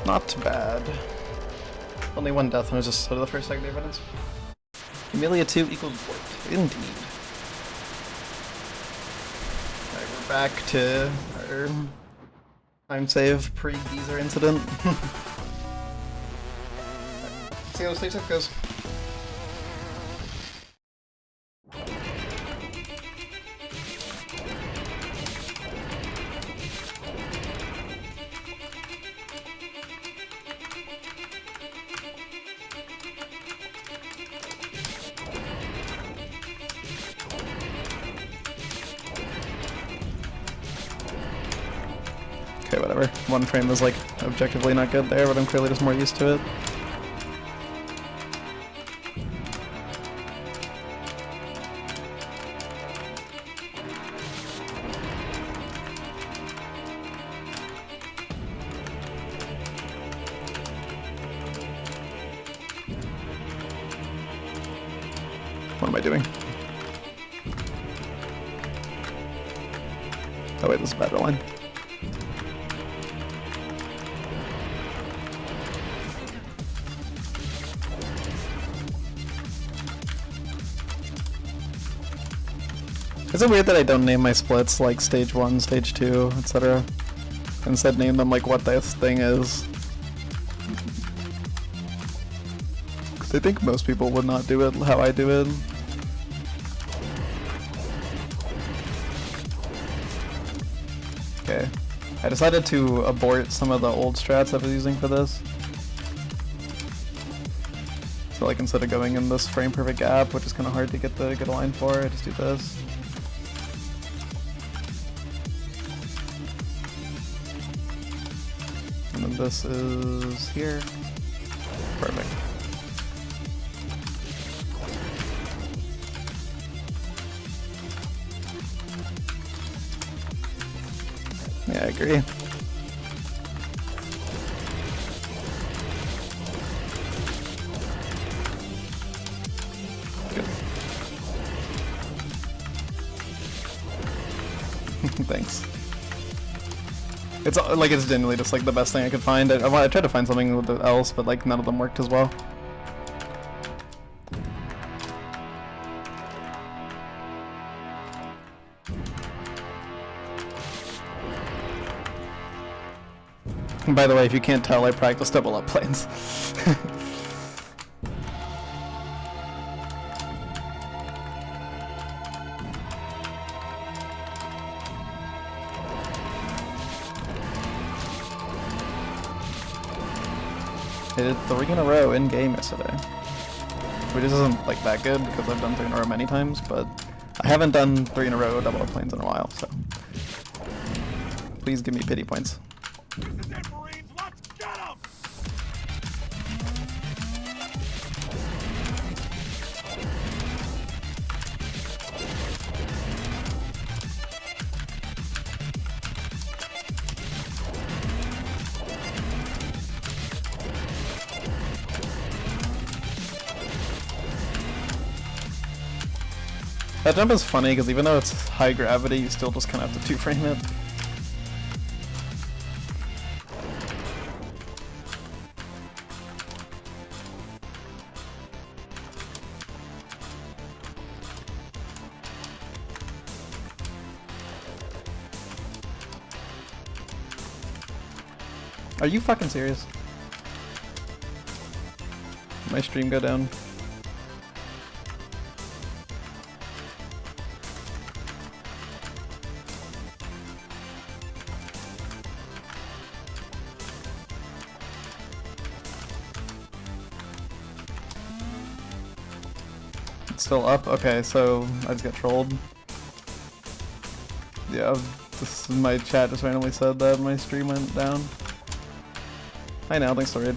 Not too bad. Only one death and it was just sort of the first second evidence. Kamilia 2 equals warped. Indeed. Alright, we're back to our time save pre-geezer incident. See how stage 6 goes. Okay, whatever. One frame is like objectively not good there, but I'm clearly just more used to it. What am I doing? Oh wait, this is a better line. Is it weird that I don't name my splits like stage 1, stage 2, etc.? Instead name them like what this thing is? Because I think most people would not do it how I do it. Okay. I decided to abort some of the old strats I was using for this. So like instead of going in this frame perfect gap, which is kind of hard to get the good line for, I just do this. And then this is here. Perfect. Yeah, I agree. Good. Thanks. It's like it's genuinely just like the best thing I could find. I tried to find something else, but like none of them worked as well. And by the way, if you can't tell, I practice double up planes. I did 3 in a row in game yesterday, which isn't like that good because I've done 3 in a row many times, but I haven't done 3 in a row double up planes in a while, so please give me pity points. This is it, Marines! Let's get 'em! That jump is funny because even though it's high gravity, you still just kind of have to 2-frame it. Are you fucking serious? My stream go down. It's still up? Okay, so I just got trolled. Yeah, this is my chat just randomly said that my stream went down. Hi now, thanks for the raid.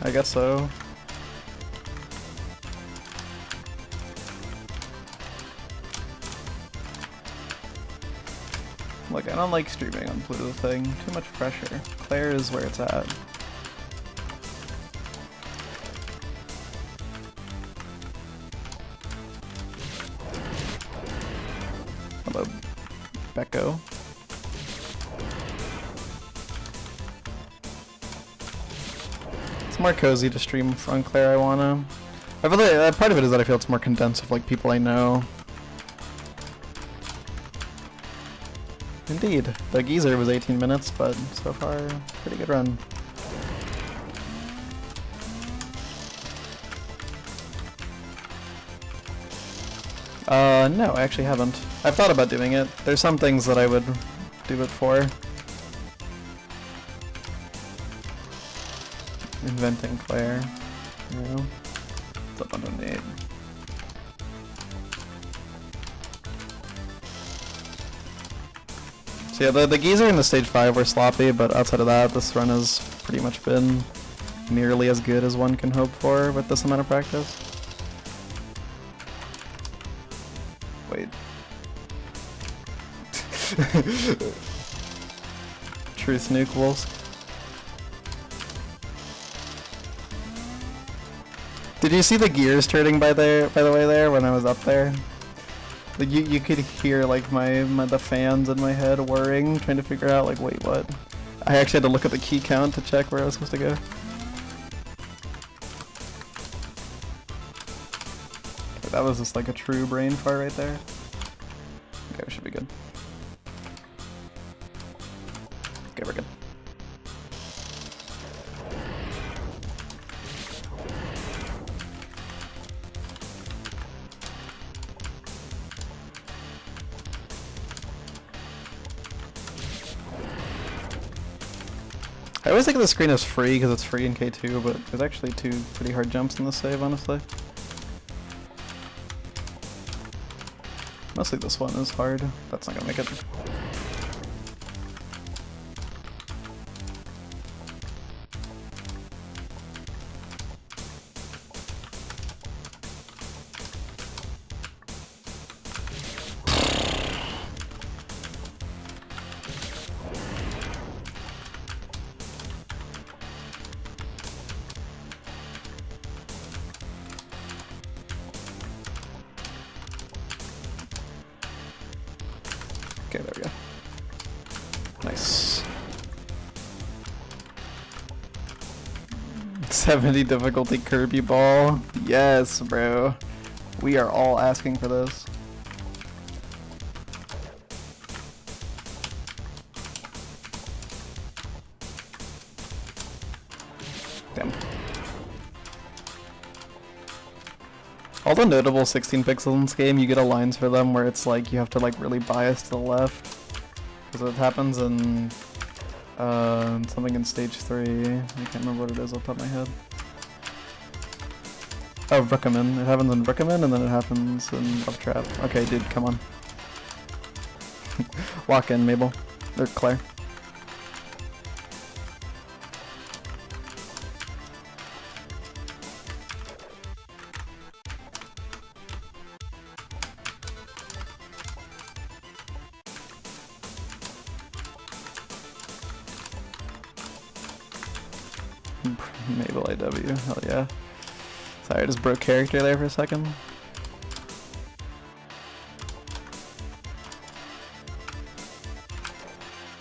I guess so. Look, I don't like streaming on Pluto thing. Too much pressure. Claire is where it's at. Hello, Becco. It's more cozy to stream on Claire, I wanna. I feel like part of it is that I feel it's more condensed with like people I know. Indeed. The geezer was 18 minutes, but so far, pretty good run. No, I actually haven't. I've thought about doing it. There's some things that I would do it for. Inventing Claire. You know? It's up on donate. So yeah, the geezer in the stage 5 were sloppy, but outside of that, this run has pretty much been nearly as good as one can hope for with this amount of practice. Wait. Truth nuke wolves. Did you see the gears turning by the way there when I was up there? Like you could hear like the fans in my head whirring, trying to figure out like, wait, what? I actually had to look at the key count to check where I was supposed to go. Okay, that was just like a true brain fart right there. Okay, we should be good. Okay, we're good. I always think of the screen as free because it's free in K2, but there's actually 2 pretty hard jumps in this save, honestly. Mostly this one is hard. That's not gonna make it. Okay, there we go. Nice. 70 difficulty Kirby ball. Yes, bro. We are all asking for this. Damn. All the notable 16 pixels in this game, you get lines for them where it's like you have to like really bias to the left. Because it happens in something in stage 3. I can't remember what it is off the top of my head. Oh, Rookaman. It happens in Rookaman and then it happens in Love Trap. Okay, dude, come on. Lock in, Mabel. Or Claire. Mabel IW, hell yeah. Sorry, I just broke character there for a second.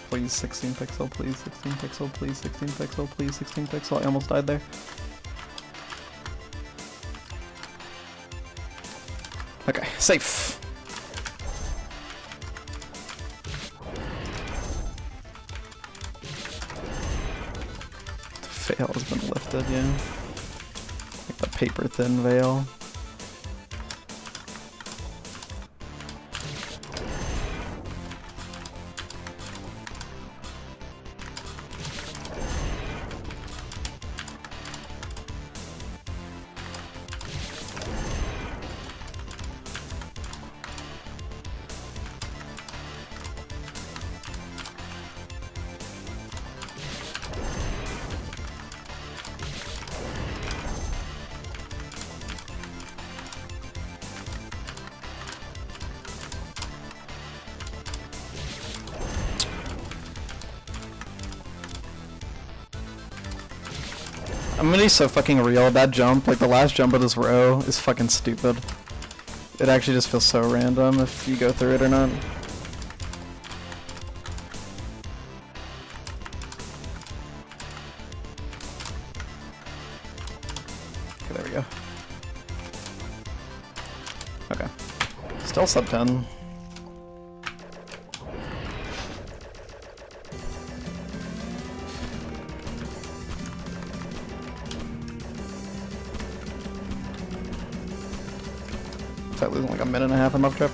Please 16 pixel, please 16 pixel, please 16 pixel, please 16 pixel. I almost died there. Okay, safe. Veil has been lifted, yeah. Like the paper thin veil. I'm gonna be so fucking real. That jump, like the last jump of this row, is fucking stupid. It actually just feels so random if you go through it or not. Okay, there we go. Okay. Still sub 10. Losing like a minute and a half in love trip.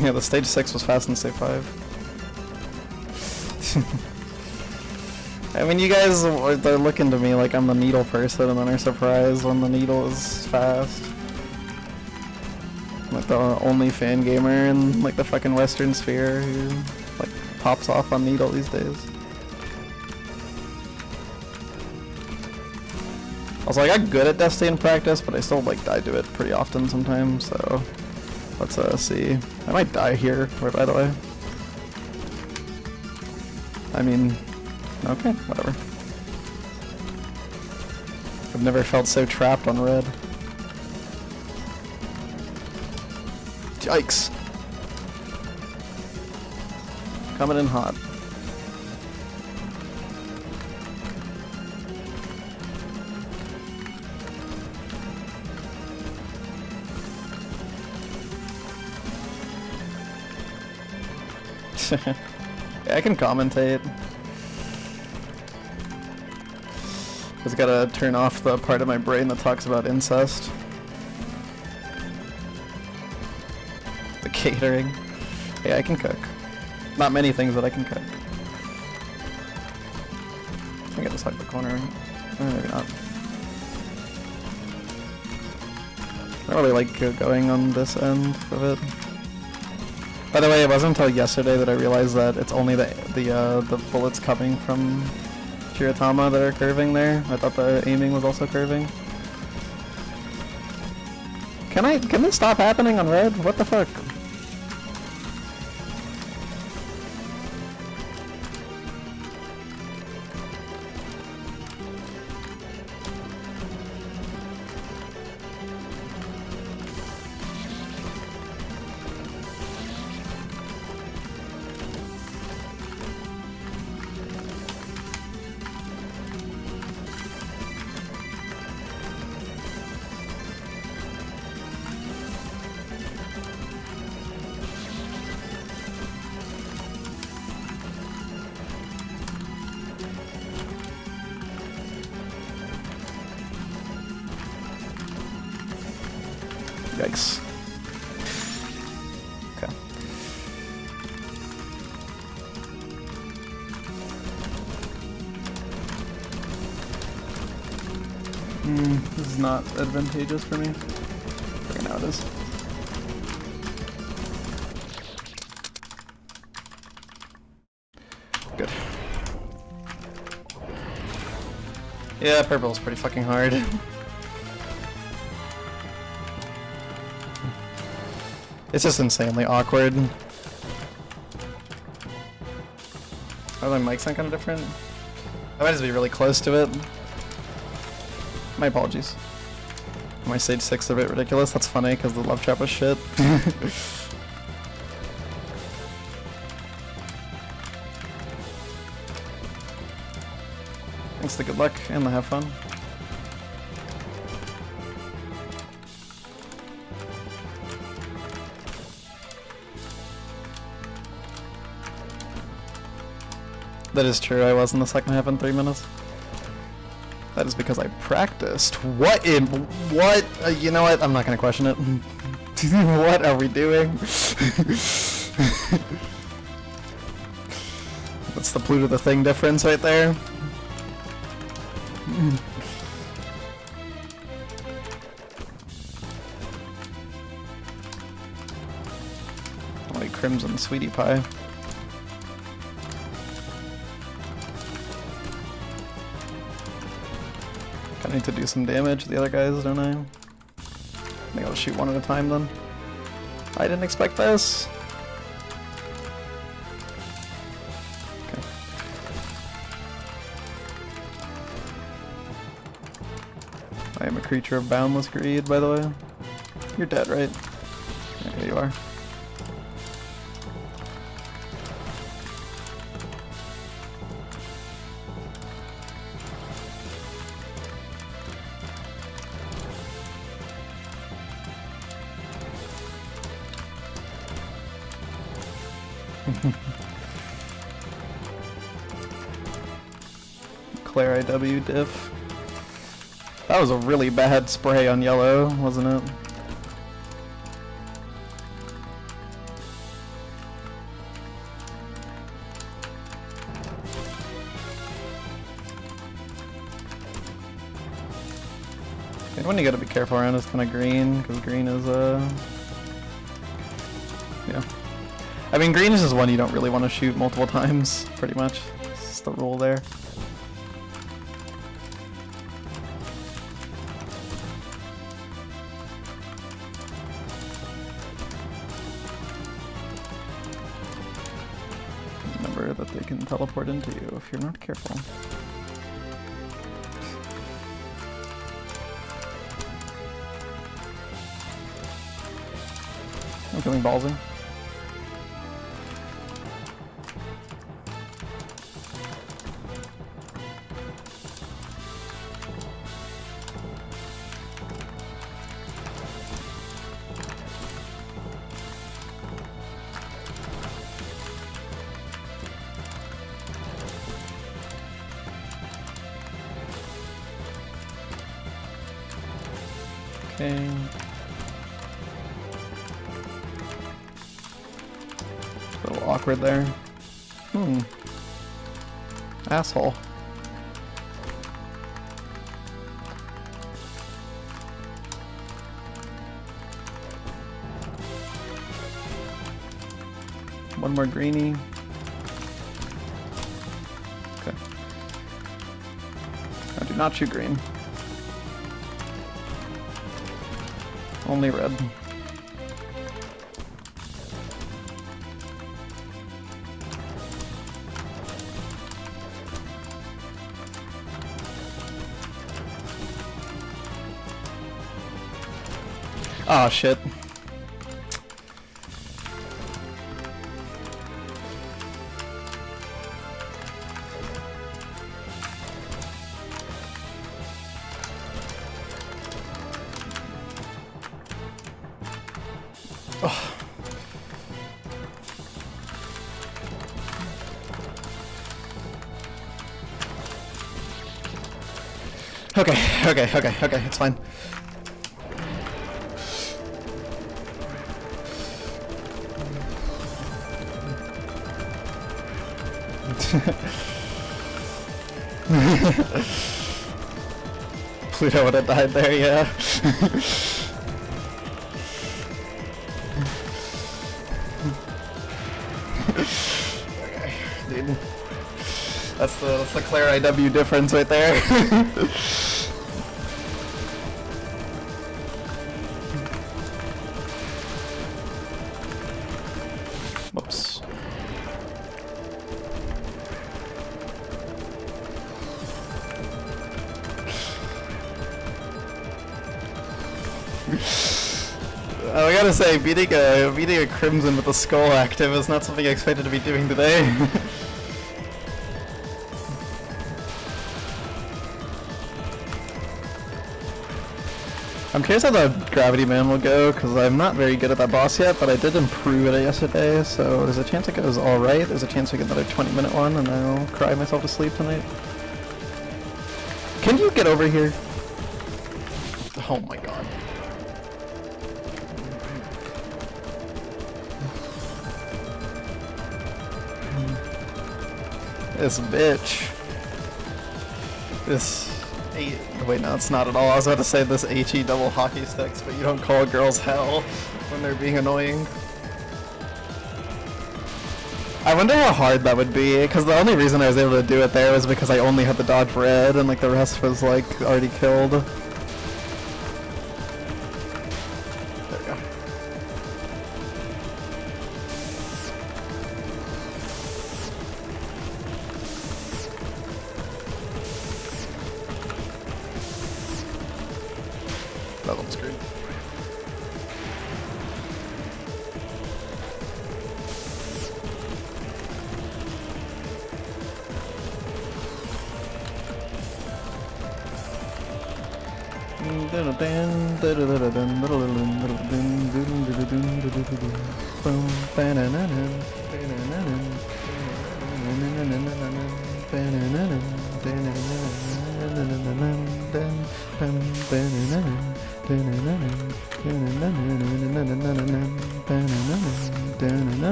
Yeah, the stage 6 was fast in stage 5. I mean, you guys, they're looking to me like I'm the needle person, and then are surprised when the needle is fast. I'm like the only fan gamer in like the fucking Western sphere who like pops off on needle these days. Also, I got good at Destiny in practice, but I still like die to it pretty often sometimes, so let's see. I might die here, by the way. I mean, okay, whatever. I've never felt so trapped on red. Yikes. Coming in hot. Yeah, I can commentate. Just gotta turn off the part of my brain that talks about incest. The catering. Yeah, I can cook. Not many things, but I can cook. I gotta hug the corner. Maybe not. I don't really like going on this end of it. By the way, it wasn't until yesterday that I realized that it's only the bullets coming from Shiratama that are curving there. I thought the aiming was also curving. Can this stop happening on red? What the fuck? Yikes. Okay. This is not advantageous for me. Okay, now it is. Good. Yeah, purple's pretty fucking hard. It's just insanely awkward. Oh, my mic sound kind of different? I might just be really close to it. My apologies. My stage 6 is a bit ridiculous. That's funny because the love trap was shit. Thanks to good luck and the have fun. That is true, I was in the second half in 3 minutes. That is because I practiced. What in... What? You know what? I'm not gonna question it. What are we doing? That's the Pluto the Thing difference right there. Like Crimson Sweetie Pie. I need to do some damage to the other guys, don't I? I think I'll shoot one at a time then. I didn't expect this. Okay. I am a creature of boundless greed, by the way. You're dead, right? Okay, you are. Claire IW diff. That was a really bad spray on yellow, wasn't it? And when you gotta be careful around is kind of green, because green is yeah. I mean, green is just one you don't really want to shoot multiple times, pretty much. It's just the rule there. Remember that they can teleport into you if you're not careful. I'm feeling ballsy. Okay. A little awkward there. Asshole. One more greenie. Okay. I do not shoot green. Only red. Oh shit. Oh. Okay, it's fine. Pluto would have died there, yeah. Okay, dude. That's the Claire IW difference right there. Whoops. I gotta say, beating a Crimson with a skull active is not something I expected to be doing today. I'm curious how the Gravity Man will go, because I'm not very good at that boss yet, but I did improve it yesterday, so there's a chance it goes alright. There's a chance we get another 20-minute one, and I'll cry myself to sleep tonight. Can you get over here? Oh my god. This bitch. This... Wait, no, it's not at all. I was about to say this HE double hockey sticks, but you don't call girls hell when they're being annoying. I wonder how hard that would be, because the only reason I was able to do it there was because I only had to dodge red, and like the rest was like already killed. There we go. That looks great.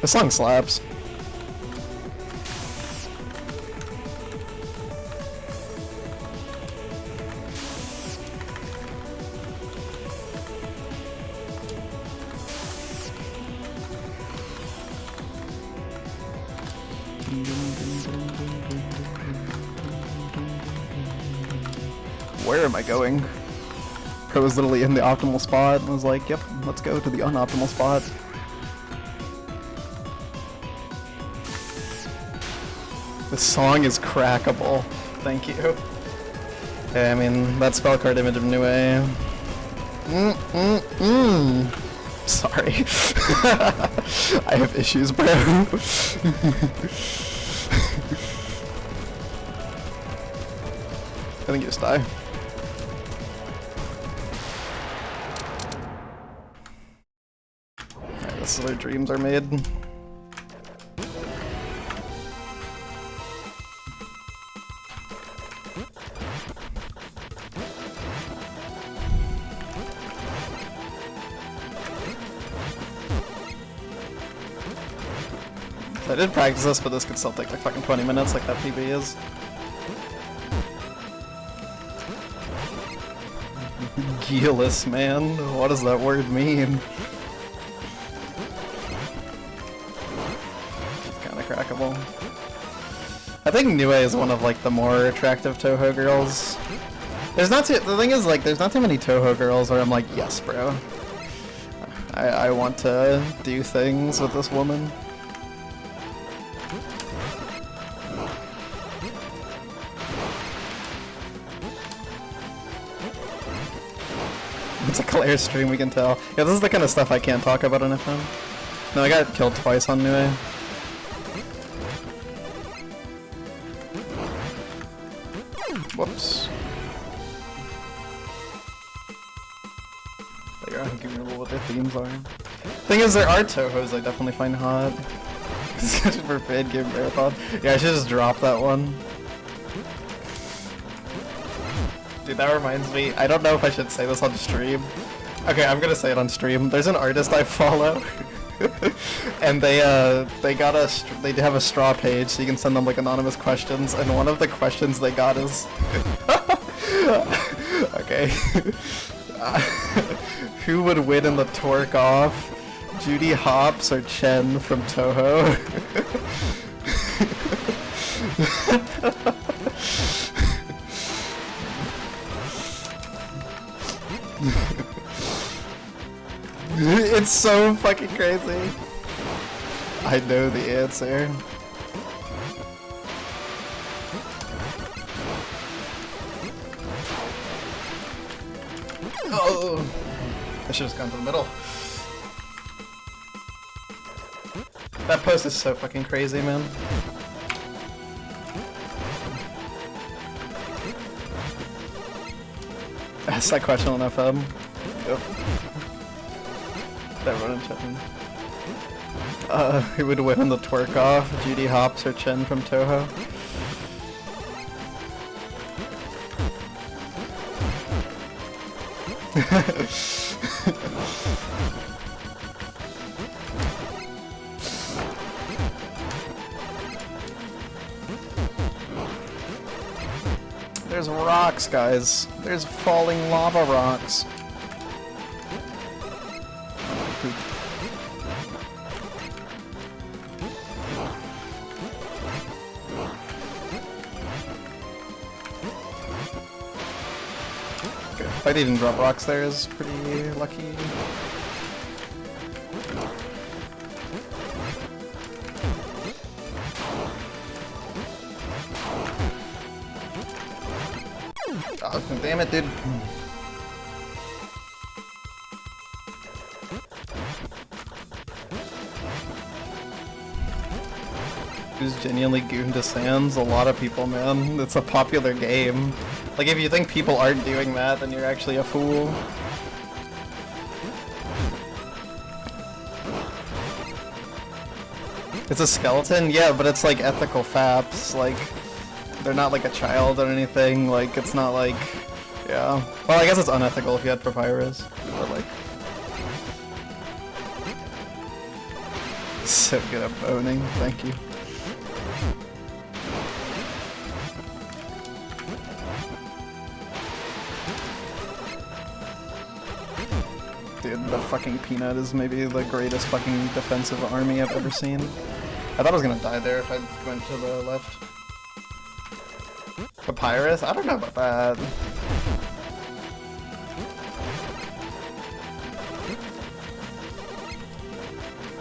This song slaps. Where am I going? I was literally in the optimal spot and was like, yep, let's go to the unoptimal spot. This song is crackable. Thank you. Okay, I mean, that spell card image of Nue. Sorry. I have issues, bro. I think you just die. Alright, this is where dreams are made. I did practice this, but this could still take like fucking 20 minutes like that PB is. Geeless, man. What does that word mean? It's kinda crackable. I think Nue is one of like the more attractive Toho girls. There's not too, the thing is like there's not too many Toho girls where I'm like, yes bro. I want to do things with this woman. It's a clear stream, we can tell. Yeah, this is the kind of stuff I can't talk about on FM. No, I got killed twice on Nue. Whoops. They are ungoogleable what their themes are. Thing is, there are Tohos I definitely find hot. Discussion for Fade Game Marathon. Yeah, I should just drop that one. Dude, that reminds me, I don't know if I should say this on stream. Okay, I'm gonna say it on stream. There's an artist I follow, and they have a straw page, so you can send them like anonymous questions, and one of the questions they got is, okay, who would win in the twerk off, Judy Hopps or Chen from Toho? It's so fucking crazy. I know the answer. Oh, I should have gone to the middle. That post is so fucking crazy, man. Ask that question on FM. Yep. That run in chatting. Who would win in the twerk off? Judy Hopps or Chen from Toho? There's rocks, guys. There's falling lava rocks. If I didn't drop rocks there is pretty lucky. Oh, damn it, dude. Who's genuinely gooned to Sans? A lot of people, man. It's a popular game. Like, if you think people aren't doing that, then you're actually a fool. It's a skeleton? Yeah, but it's like ethical faps. Like, they're not like a child or anything. Like, it's not like... Yeah. Well, I guess it's unethical if you had Papyrus. But like... So good at boning. Thank you. Dude, the fucking Peanut is maybe the greatest fucking defensive army I've ever seen. I thought I was gonna die there if I went to the left. Papyrus? I don't know about that.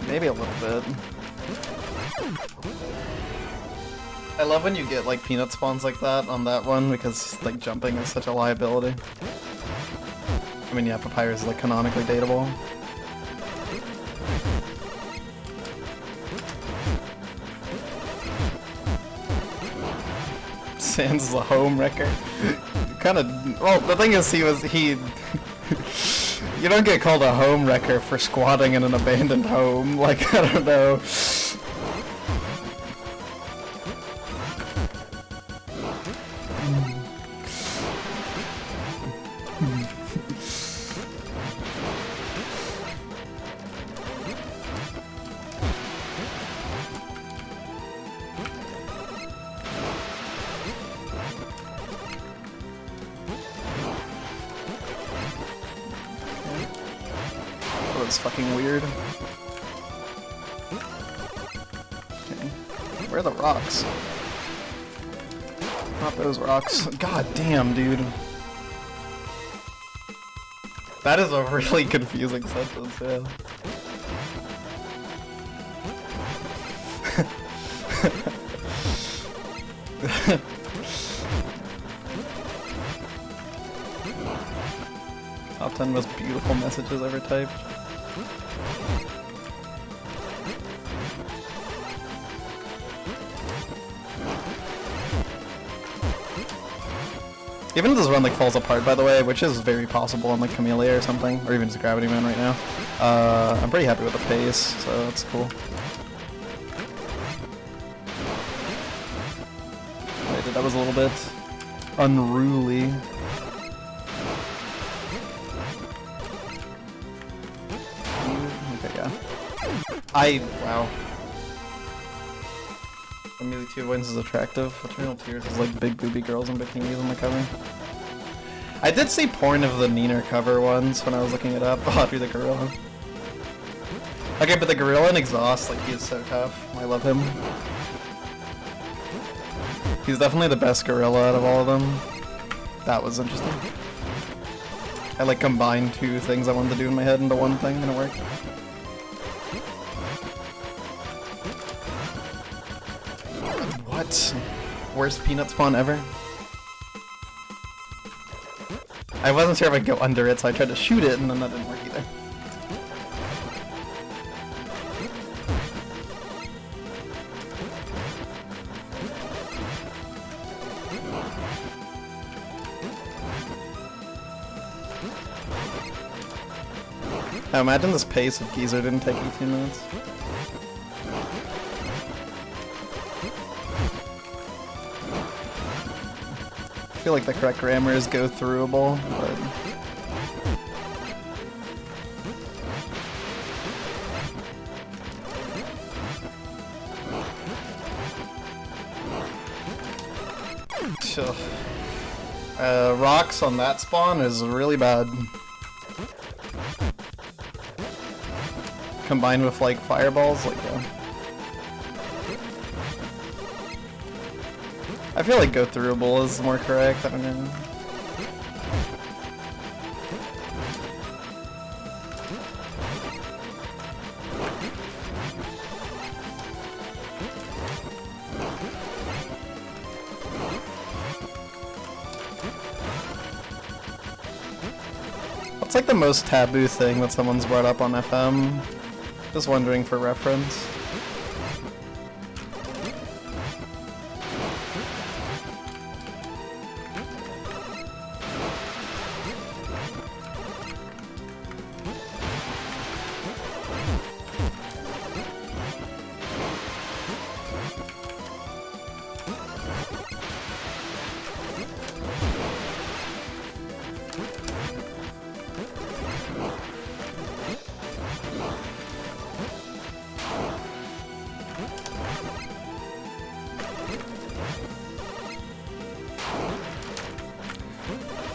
Maybe a little bit. I love when you get like Peanut spawns like that on that one because like jumping is such a liability. I mean, yeah, Papyrus is like canonically dateable. Sans is a home wrecker. Kind of. Well, the thing is, he. You don't get called a home wrecker for squatting in an abandoned home. Like, I don't know. It's fucking weird. Okay. Where are the rocks? Not those rocks. God damn, dude. That is a really confusing sentence, yeah. Top 10 most beautiful messages ever typed. Even if this run like falls apart, by the way, which is very possible on like Kamilia or something, or even just Gravity Man right now, I'm pretty happy with the pace, so that's cool. Wait, that was a little bit unruly. Okay, yeah. Wow. Amelia 2 wins is attractive. Eternal Tears is like big booby girls in bikinis on the cover. I did see porn of the Neener cover once when I was looking it up. Audrey the Gorilla. Okay, but the gorilla in Exhaust, like, he is so tough. I love him. He's definitely the best gorilla out of all of them. That was interesting. I like combined two things I wanted to do in my head into one thing and it worked. What? Worst peanut spawn ever? I wasn't sure if I'd go under it, so I tried to shoot it, and then that didn't work either. Now imagine this pace if Geezer didn't take 18 minutes. I feel like the correct grammar is go throughable, but... Rocks on that spawn is really bad. Combined with like fireballs, like I feel like go throughable is more correct, I don't know. What's like the most taboo thing that someone's brought up on FM? Just wondering for reference.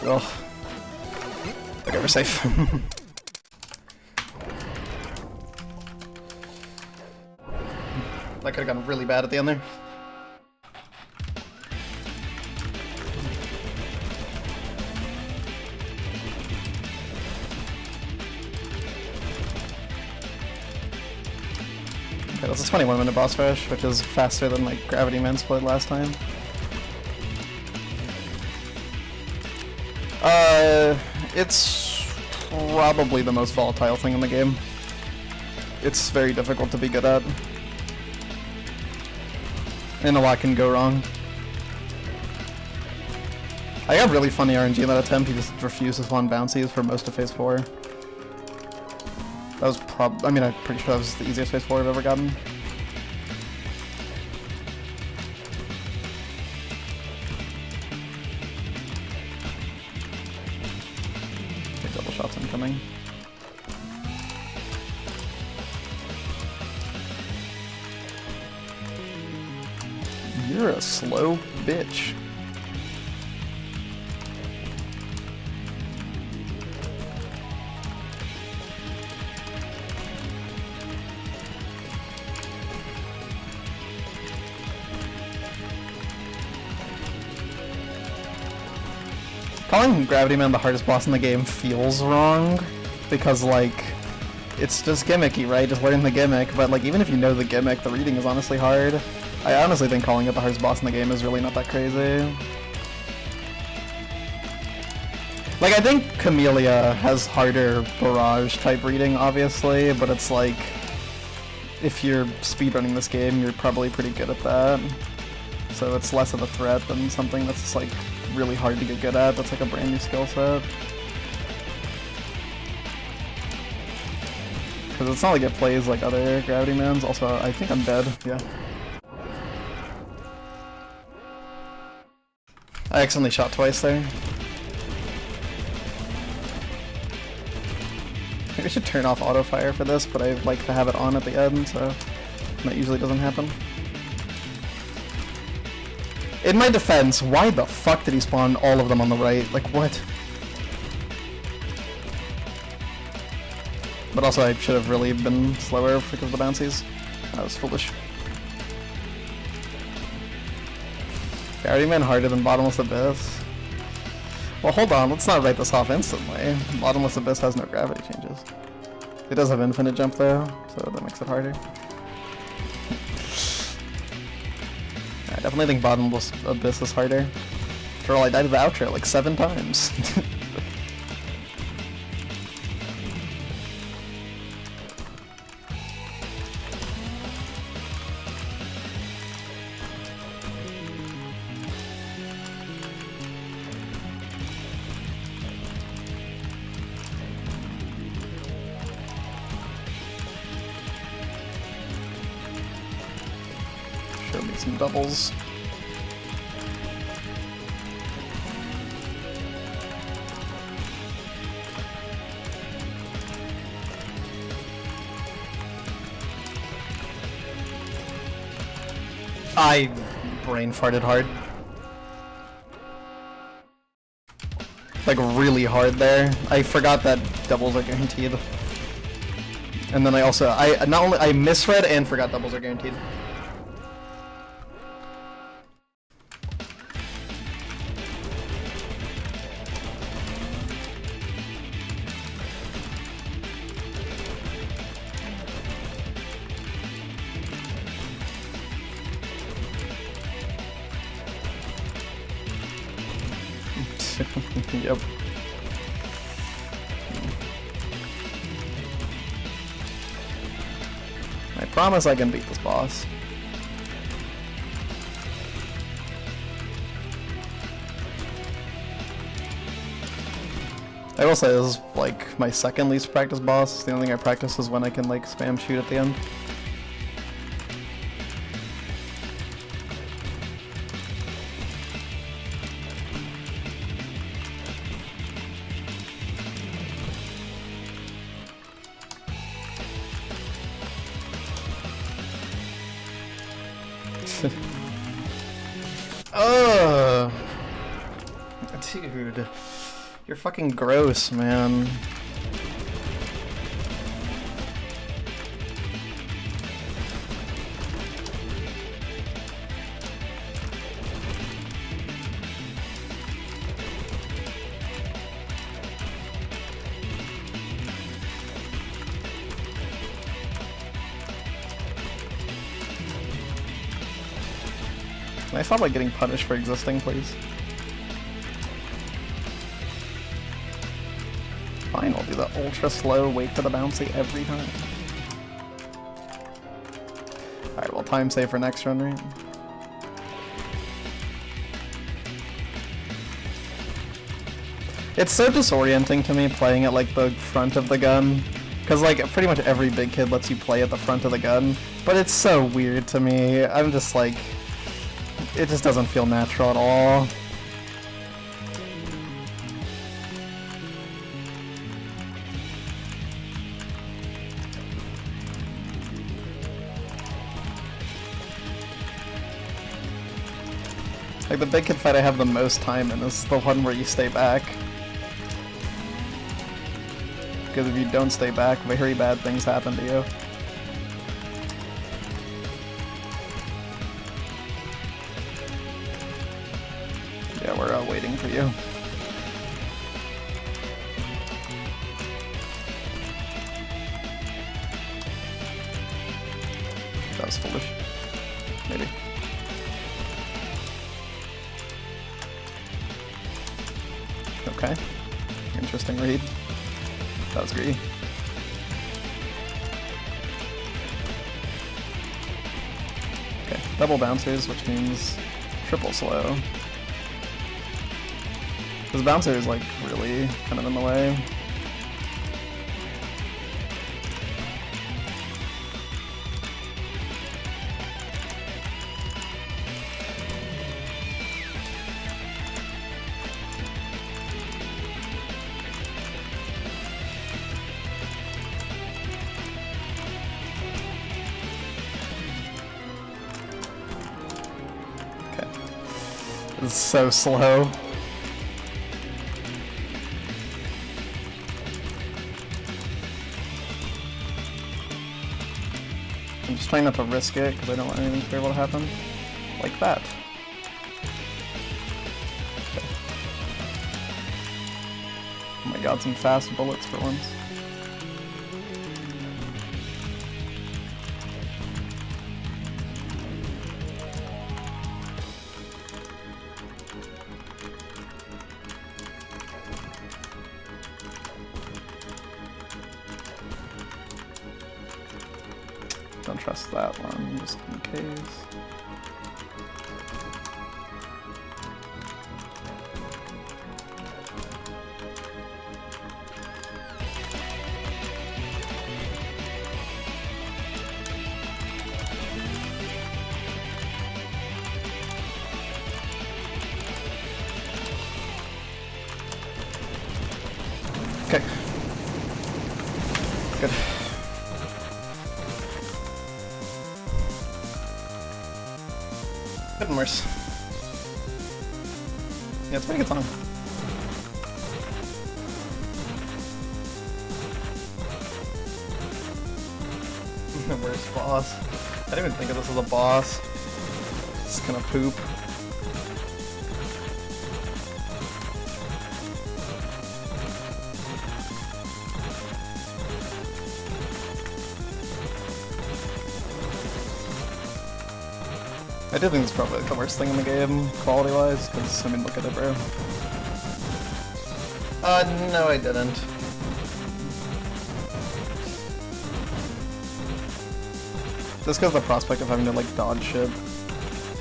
Ugh. Okay, we're safe. That could've gone really bad at the end there. Okay, that's a 21-minute boss rush, which is faster than like Gravity Man split last time. It's probably the most volatile thing in the game. It's very difficult to be good at. And a lot can go wrong. I got really funny RNG in that attempt. He just refused to spawn bouncies for most of phase 4. That was I mean, I'm pretty sure that was the easiest phase 4 I've ever gotten. Double shots incoming. You're a slow bitch. Calling Gravity Man the hardest boss in the game feels wrong, because like, it's just gimmicky, right? Just learn the gimmick, but like even if you know the gimmick, the reading is honestly hard. I honestly think calling it the hardest boss in the game is really not that crazy. Like, I think Kamilia has harder barrage type reading, obviously, but it's like, if you're speedrunning this game, you're probably pretty good at that. So it's less of a threat than something that's just like really hard to get good at. That's like a brand new skill set. Because it's not like it plays like other Gravity Mans. Also, I think I'm dead. Yeah. I accidentally shot twice there. Maybe I should turn off auto fire for this, but I like to have it on at the end, so that usually doesn't happen. In my defense, why the fuck did he spawn all of them on the right? Like, what? But also, I should have really been slower because of the bouncies. That was foolish. Gravity Man harder than Bottomless Abyss? Well, hold on, let's not write this off instantly. Bottomless Abyss has no gravity changes. It does have infinite jump though, so that makes it harder. I definitely think Bottomless Abyss is harder. After all, I died to the outro like 7 times. Show me some doubles. I brain farted hard. Like really hard there. I forgot that doubles are guaranteed. And then I also I misread and forgot doubles are guaranteed. Yep. promise I can beat this boss. I will say this is like my second least practiced boss. The only thing I practice is when I can like spam shoot at the end. Ugh. Dude. You're fucking gross, man. Can I stop like getting punished for existing, please? Fine, I'll do the ultra slow, wait for the bouncy every time. Alright, well, time save for next run, right? It's so disorienting to me playing at like the front of the gun. Because like pretty much every big kid lets you play at the front of the gun. But it's so weird to me. I'm just like... It just doesn't feel natural at all. Like the big kid fight I have the most time in is the one where you stay back. Because if you don't stay back, very bad things happen to you. Yeah, we're waiting for you. That was foolish. Maybe. Okay. Interesting read. That was greedy. Okay, double bouncers, which means triple slow. This bouncer is like really kind of in the way. It's so slow. I'm just trying not to risk it because I don't want anything terrible to happen. Like that. Okay. Oh my god, some fast bullets for once. Don't trust that one, just in case. Okay. Good. Good and worse. Yeah, it's a pretty good song. The worst boss. I didn't even think of this as a boss. It's gonna poop. I do think it's probably the worst thing in the game, quality-wise, because, I mean, look at it, bro. No I didn't. Just because the prospect of having to like dodge shit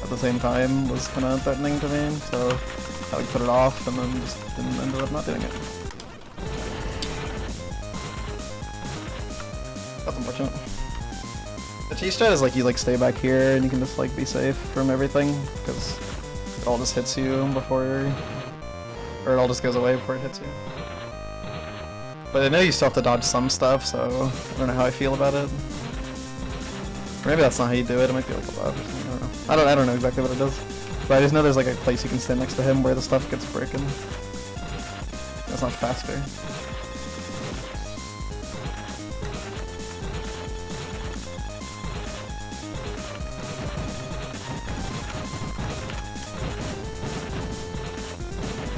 at the same time was kind of threatening to me, so I like put it off and then just ended up not doing it. That's unfortunate. The cheese strat is like you like stay back here and you can just like be safe from everything because it all just hits you before, or it all just goes away before it hits you. But I know you still have to dodge some stuff, so I don't know how I feel about it. Or maybe that's not how you do it. It might be like a bug or something. I don't know. I don't know exactly what it does. But I just know there's like a place you can stand next to him where the stuff gets broken. That's not faster.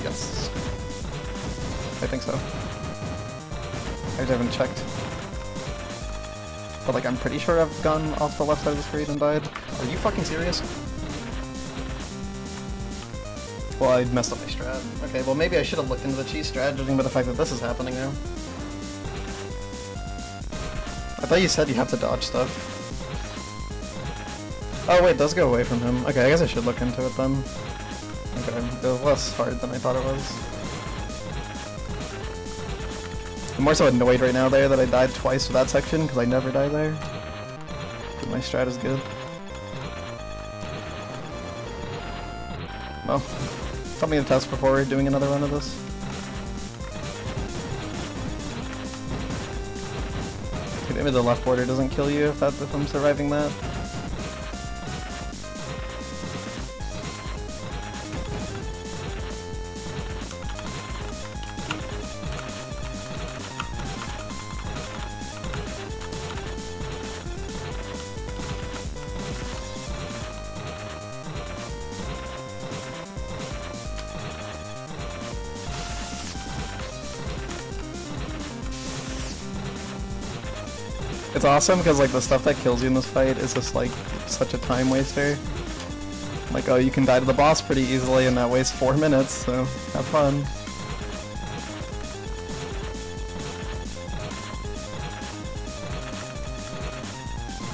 Yes. I think so. I just haven't checked. But like I'm pretty sure I've gone off the left side of the screen and died. Are you fucking serious? Well, I messed up my strat. Okay, well maybe I should have looked into the cheese strat, judging by the fact that this is happening now. I thought you said you have to dodge stuff. Oh wait, it does go away from him. Okay, I guess I should look into it then. Okay, it was less hard than I thought it was. I'm more so annoyed right now there that I died twice for that section, because I never die there. But my strat is good. Well, something to test before doing another run of this. Maybe the left border doesn't kill you if I'm surviving that. It's awesome because like the stuff that kills you in this fight is just like such a time waster. Like, oh, you can die to the boss pretty easily and that wastes 4 minutes, so have fun.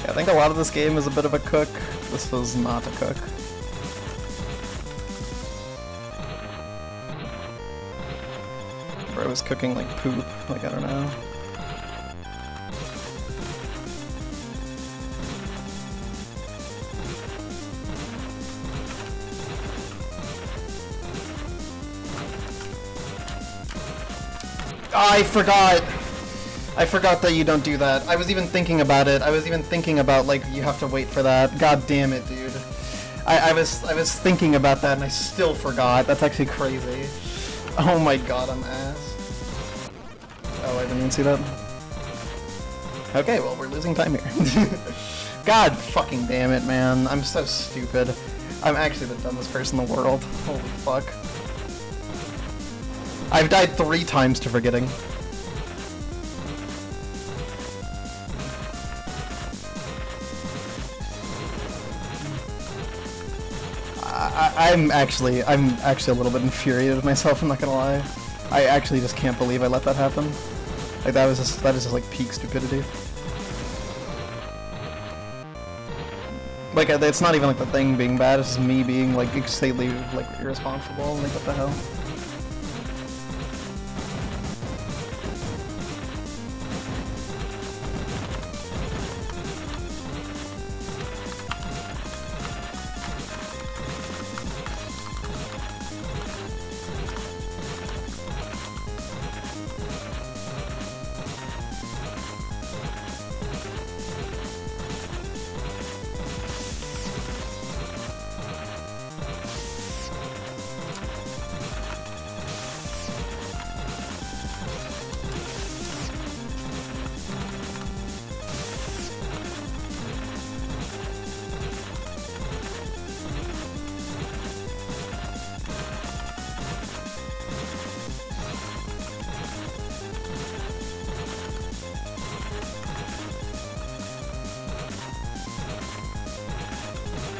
Yeah, I think a lot of this game is a bit of a cook. This was not a cook. Bro was cooking like poop, like I don't know. I forgot that you don't do that. I was even thinking about it. I was even thinking about like you have to wait for that. God damn it, dude. I was thinking about that and I still forgot. That's actually crazy. Oh my god, I'm ass. Oh, I didn't even see that. Okay, well we're losing time here. God fucking damn it, man. I'm so stupid. I'm actually the dumbest person in the world. Holy fuck. I've died 3 times to forgetting. I'm actually a little bit infuriated with myself, I'm not gonna lie. I actually just can't believe I let that happen. Like that is just like peak stupidity. Like it's not even like the thing being bad, it's just me being like insanely like irresponsible, like what the hell.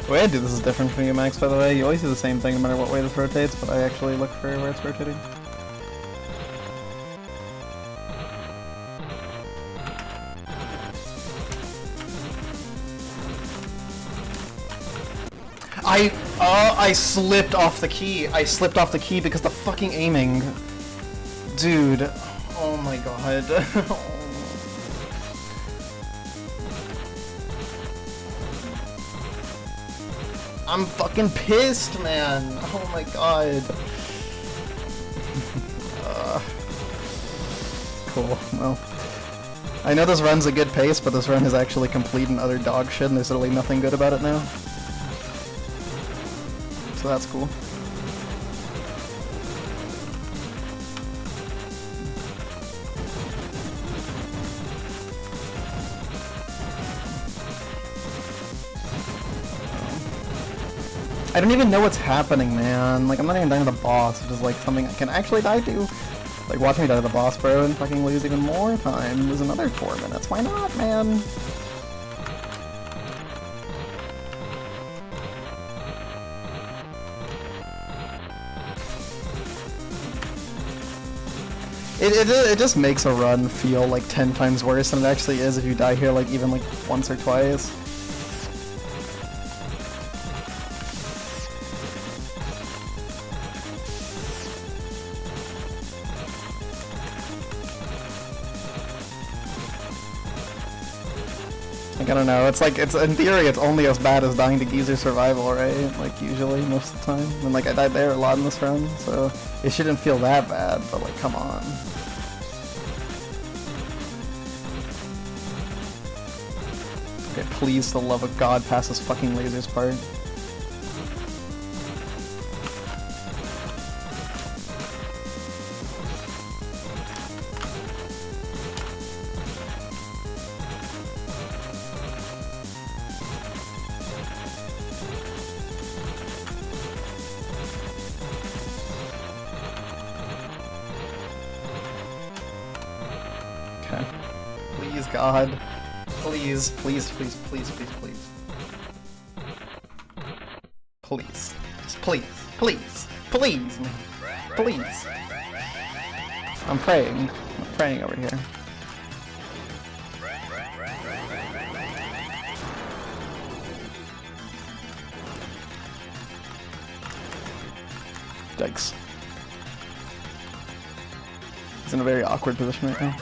The way I do this is different from you, Max, by the way. You always do the same thing no matter what way this rotates, but I actually look for where it's rotating. I slipped off the key. I slipped off the key because the fucking aiming. Dude. Oh my god. I'm fucking pissed, man. Oh my god. Cool. Well, I know this run's a good pace, but this run is actually complete and utter dog shit, and there's literally nothing good about it now. So that's cool. I don't even know what's happening, man. Like, I'm not even dying to the boss, which is like something I can actually die to. Like, watch me die to the boss, bro, and fucking lose even more time. Lose another 4 minutes. Why not, man? It just makes a run feel like 10 times worse than it actually is if you die here like even like once or twice. Like, I don't know, it's like, it's in theory it's only as bad as dying to Geezer Survival, right? Like, usually, most of the time. And like, I died there a lot in this run, so it shouldn't feel that bad, but like, come on. Okay, please, for the love of God, pass this fucking lasers part. Okay. Please, God. Please, please, please, please, please, please. Please. Just please. Please. Please, man. Please. I'm praying. I'm praying over here. Yikes. He's in a very awkward position right now.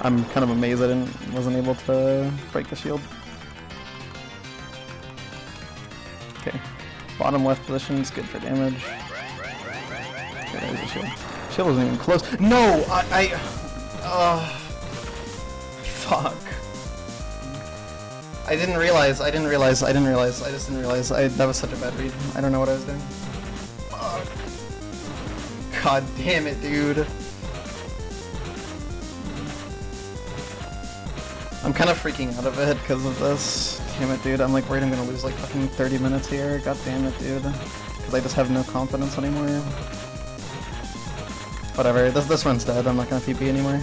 I'm kind of amazed I wasn't able to break the shield. Okay, bottom left position is good for damage. Okay, there's the shield. Shield wasn't even close. No, fuck. I just didn't realize. That was such a bad read. I don't know what I was doing. Fuck. God damn it, dude. I'm kind of freaking out of it because of this. Damn it, dude. I'm like worried I'm gonna lose like fucking 30 minutes here. God damn it, dude. Because I just have no confidence anymore. Whatever. This run's dead. I'm not gonna PP anymore.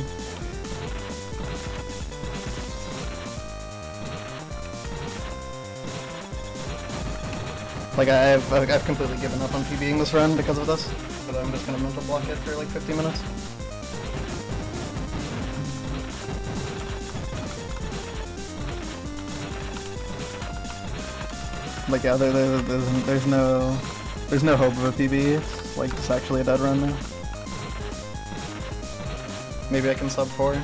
Like I've completely given up on PBing this run because of this. But I'm just gonna mental block it for like 50 minutes. Like, yeah, there's no hope of a PB. It's like it's actually a dead run now. Maybe I can sub 4.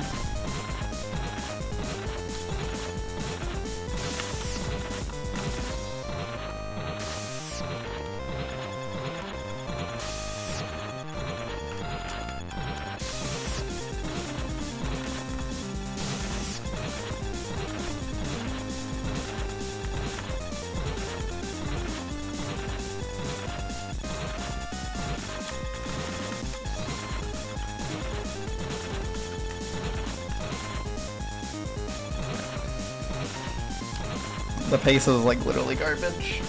The pace is like literally garbage.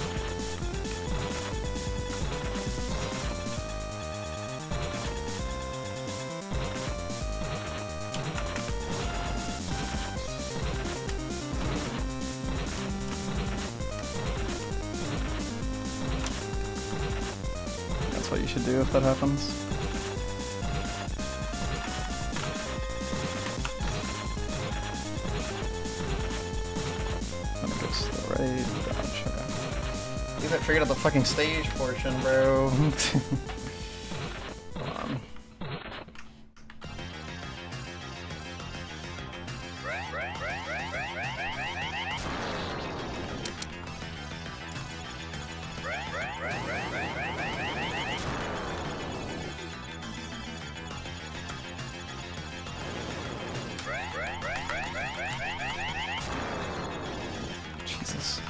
That's what you should do if that happens. Right, gotcha. figured out the fucking stage portion, bro. Hold on. Jesus.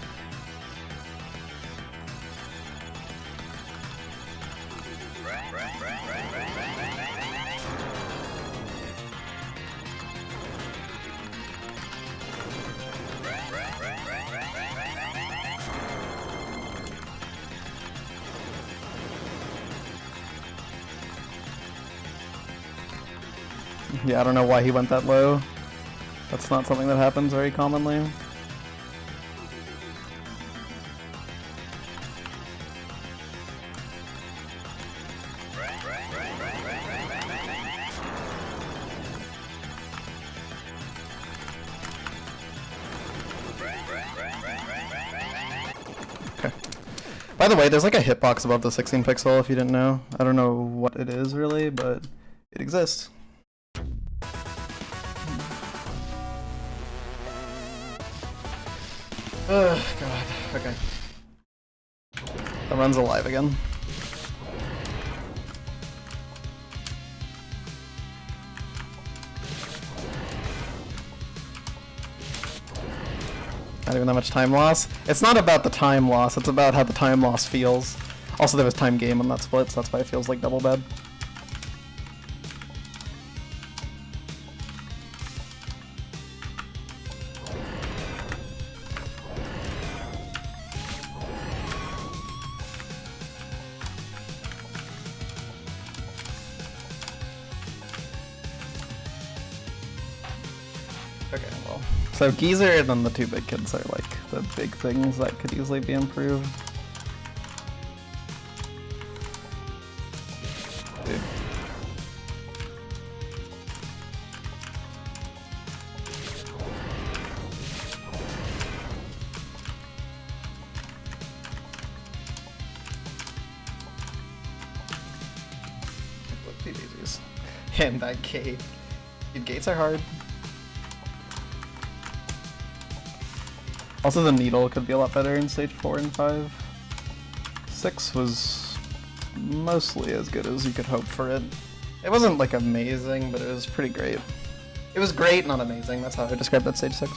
Yeah, I don't know why he went that low. That's not something that happens very commonly. Okay. By the way, there's like a hitbox above the 16 pixel if you didn't know. I don't know what it is really, but it exists. Ugh, God. Okay. The run's alive again. Not even that much time loss. It's not about the time loss, it's about how the time loss feels. Also, there was time game on that split, so that's why it feels like double bad. Okay, well. So Geezer and then the two big kids are like the big things that could easily be improved. Dude. And that gate. Dude, gates are hard. Also, the needle could be a lot better in stage 4 and 5. 6 was mostly as good as you could hope for it. It wasn't like amazing, but it was pretty great. It was great, not amazing. That's how I would describe that stage 6.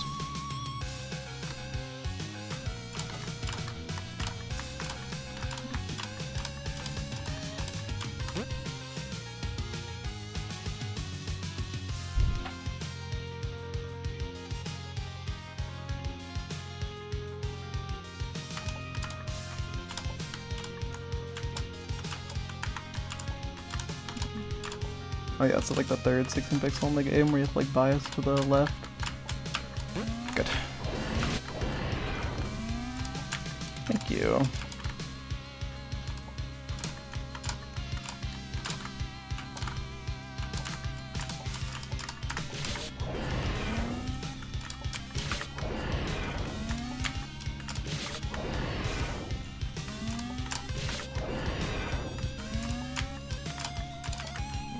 Oh yeah, it's like the third 16 pixel in the game where you have to like bias to the left. Good. Thank you.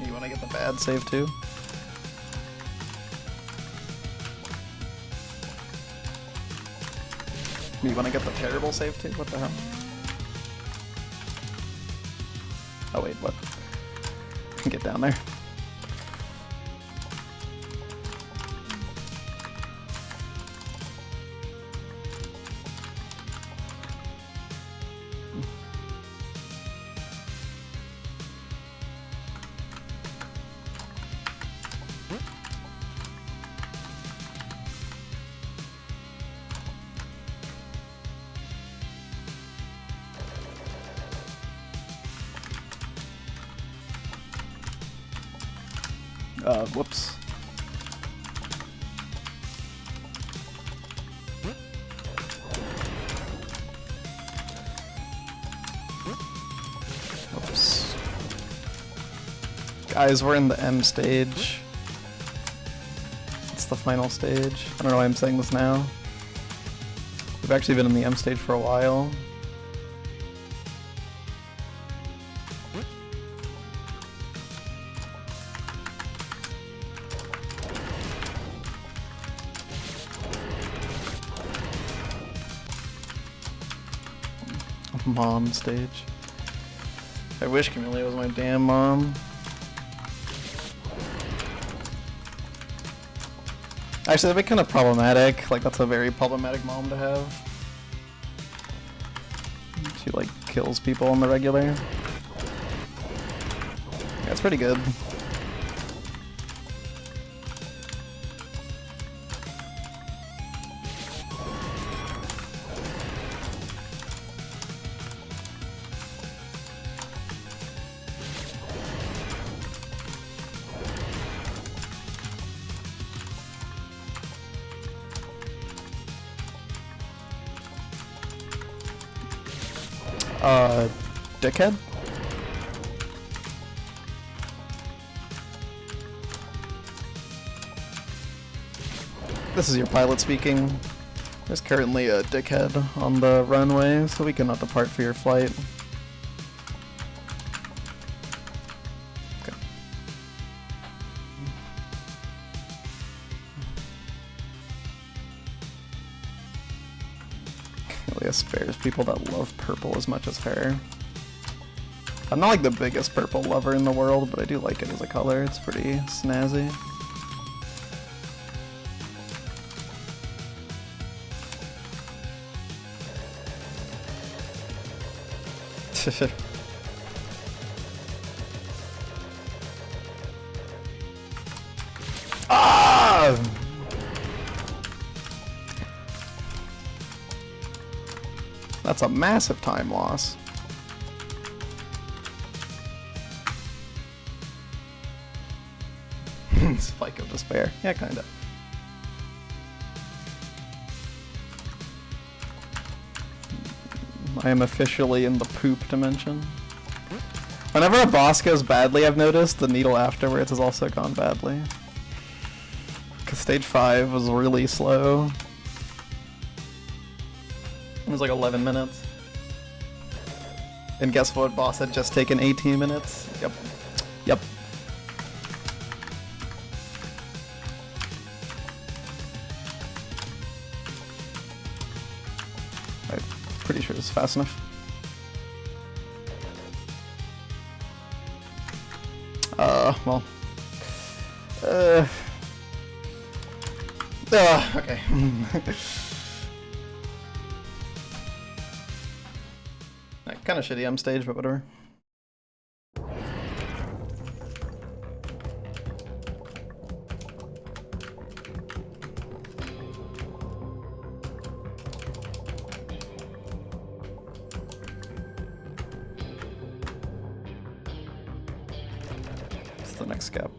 You want to get the bad save too? You want to get the terrible save too? What the hell? Oh wait, what? Get down there. Whoops. Whoops. Guys, we're in the M stage. It's the final stage. I don't know why I'm saying this now. We've actually been in the M stage for a while. mom stage. I wish Kamilia was my damn mom. Actually, that'd be kind of problematic. Like, that's a very problematic mom to have. She, like, kills people on the regular. Yeah, it's pretty good. Dickhead? This is your pilot speaking. There's currently a dickhead on the runway, so we cannot depart for your flight. Okay. Kamilia spares people that love purple as much as her. I'm not like the biggest purple lover in the world, but I do like it as a color. It's pretty snazzy. Ah! That's a massive time loss. Spike of despair. Yeah, kinda. I am officially in the poop dimension. Whenever a boss goes badly, I've noticed, the needle afterwards has also gone badly. Because stage 5 was really slow. It was like 11 minutes. And guess what? Boss had just taken 18 minutes. Yep. Yep. I'm pretty sure it's fast enough. Well. Okay. Kind of shitty on stage, but whatever. What's the next gap?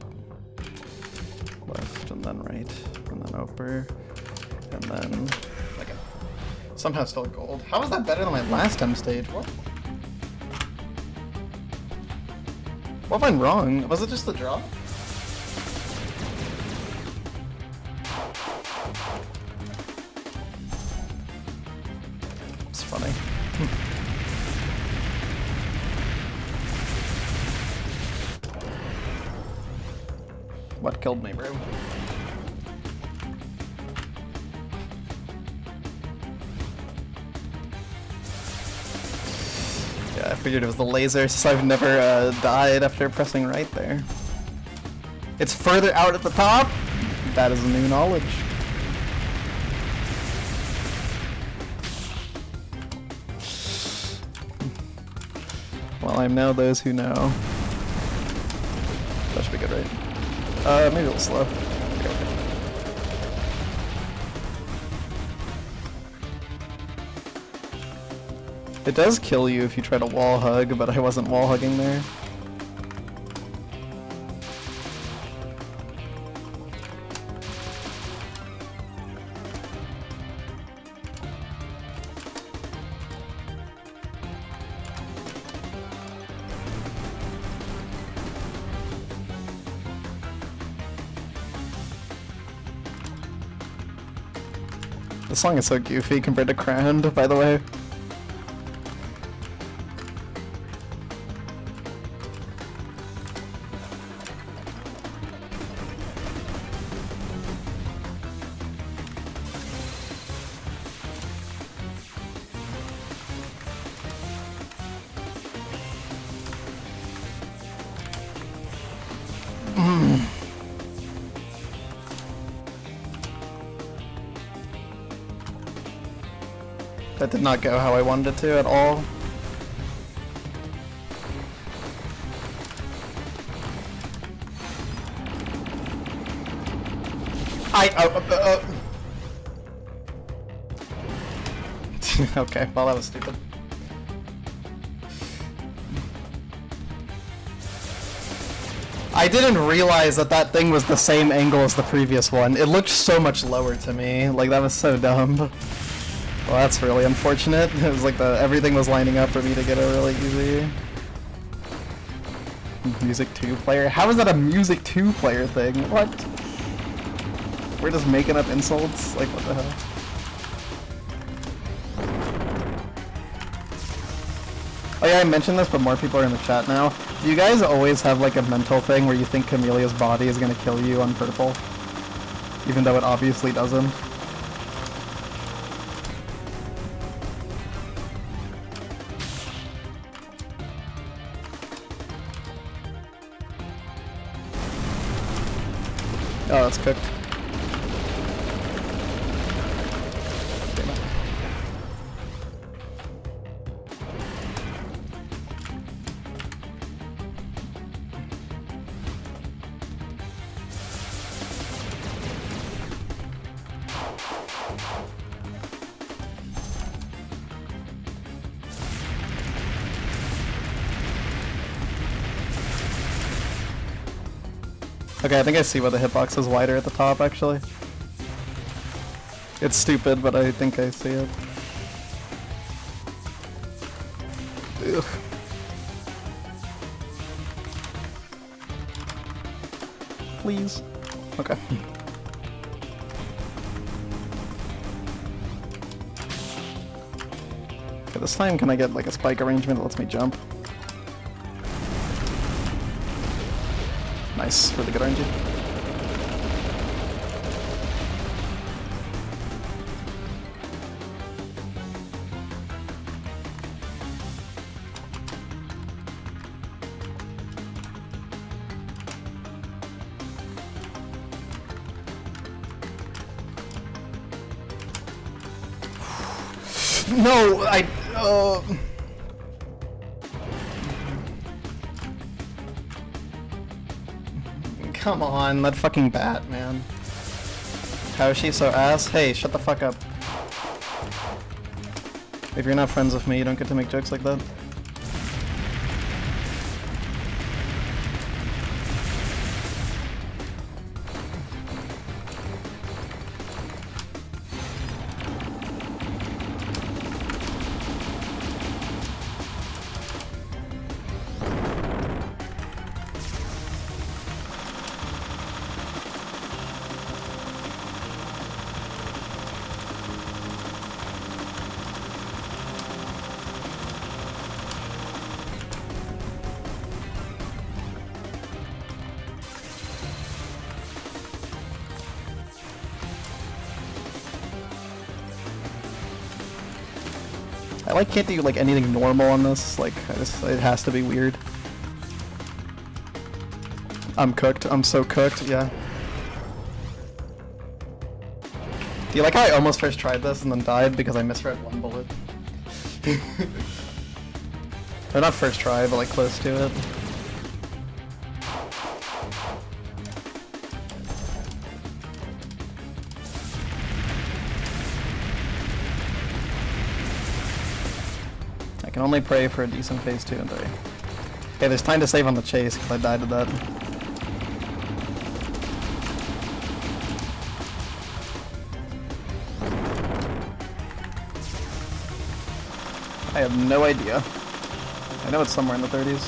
Left, and then right, and then over, and then like somehow still gold. How is that better than my last time stage? What went wrong? Was it just the drop? It's funny. What killed me, bro? Yeah, I figured it was the laser, so I've never died after pressing right there. It's further out at the top? That is new knowledge. Well, I'm now those who know. That should be good, right? Maybe a little slow. Okay. It does kill you if you try to wall hug, but I wasn't wall hugging there. This song is so goofy compared to Crowned, by the way. That did not go how I wanted it to at all. Okay, well that was stupid. I didn't realize that that thing was the same angle as the previous one. It looked so much lower to me. Like, that was so dumb. Well, that's really unfortunate. It was like everything was lining up for me to get a really easy Music 2 player. How is that a Music 2 player thing? What? We're just making up insults? Like, what the hell? Oh yeah, I mentioned this, but more people are in the chat now. Do you guys always have like a mental thing where you think Kamilia's body is gonna kill you on purple? Even though it obviously doesn't? Oh, that's cooked. Okay, I think I see why the hitbox is wider at the top, actually. It's stupid, but I think I see it. Ugh. Please. Okay. Okay, this time can I get like a spike arrangement that lets me jump? Nice, really good RNG. No, Come on, that fucking bat, man. How is she so ass? Hey, shut the fuck up. If you're not friends with me, you don't get to make jokes like that. I like can't do like anything normal on this, like it has to be weird. I'm cooked, I'm so cooked, yeah. Do you like how I almost first tried this and then died because I misread one bullet? Or not first try, but like close to it. I can only pray for a decent phase 2 and 3. Okay, there's time to save on the chase because I died to that. I have no idea. I know it's somewhere in the 30s.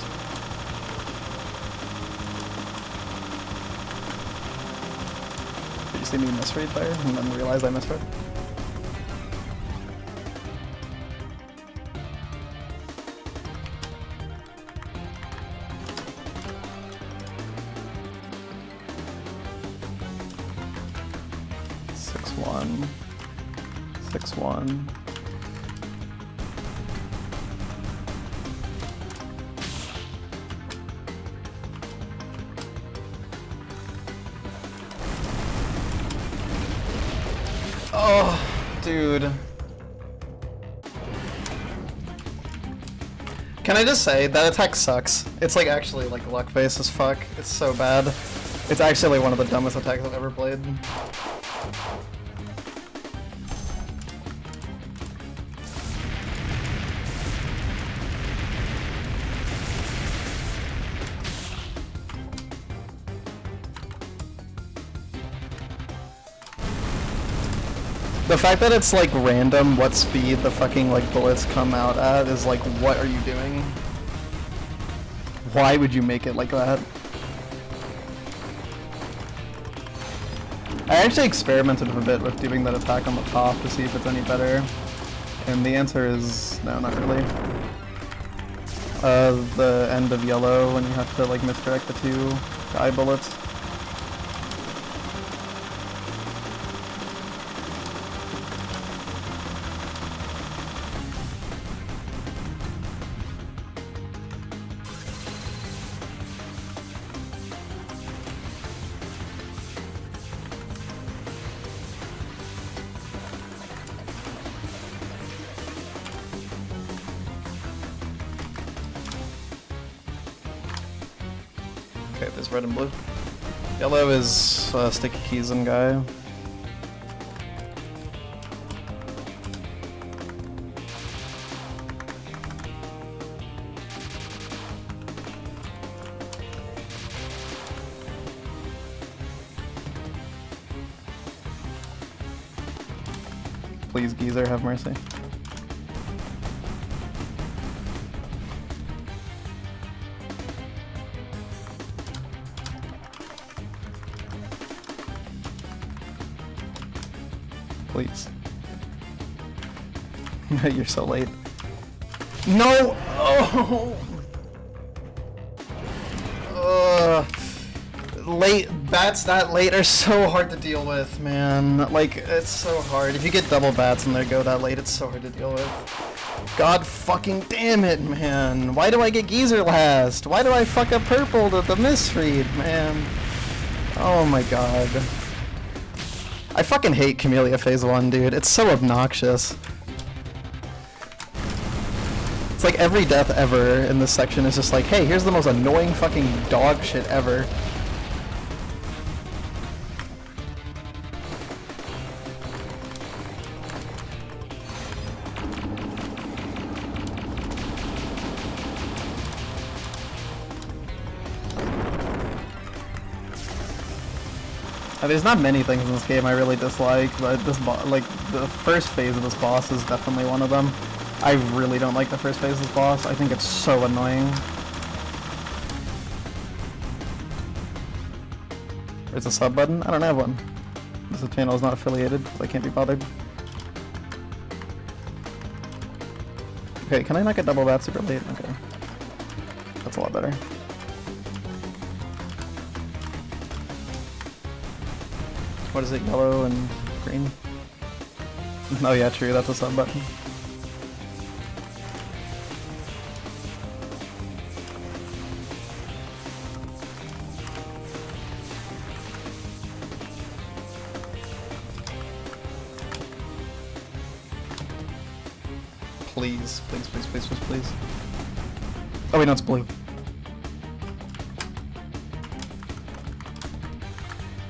Did you see me misread there and then realize I misread? One, 6-1. Oh, dude. Can I just say, that attack sucks. It's like actually like luck-based as fuck. It's so bad. It's actually one of the dumbest attacks I've ever played. The fact that it's like random what speed the fucking like bullets come out at is like, what are you doing? Why would you make it like that? I actually experimented a bit with doing that attack on the top to see if it's any better. And the answer is no, not really. The end of yellow when you have to like misdirect the two eye bullets. Okay, there's red and blue. Yellow is sticky keys and guy. Please, geezer, have mercy. Please. You're so late. No! Oh! Late bats that late are so hard to deal with, man. Like, it's so hard. If you get double bats and they go that late, it's so hard to deal with. God fucking damn it, man. Why do I get geezer last? Why do I fuck up purple to the misread, man? Oh my god. I fucking hate Kamilia phase 1, dude. It's so obnoxious. It's like every death ever in this section is just like, hey, here's the most annoying fucking dog shit ever. There's not many things in this game I really dislike, but this like the first phase of this boss is definitely one of them. I really don't like the first phase of this boss. I think it's so annoying. There's a sub button? I don't have one. This channel is not affiliated, so I can't be bothered. Okay, can I not get double bat super late? Okay. That's a lot better. What is it, yellow and green? Oh yeah, true, that's a sub button. Please, please, please, please, please, please. Oh wait, no, it's blue.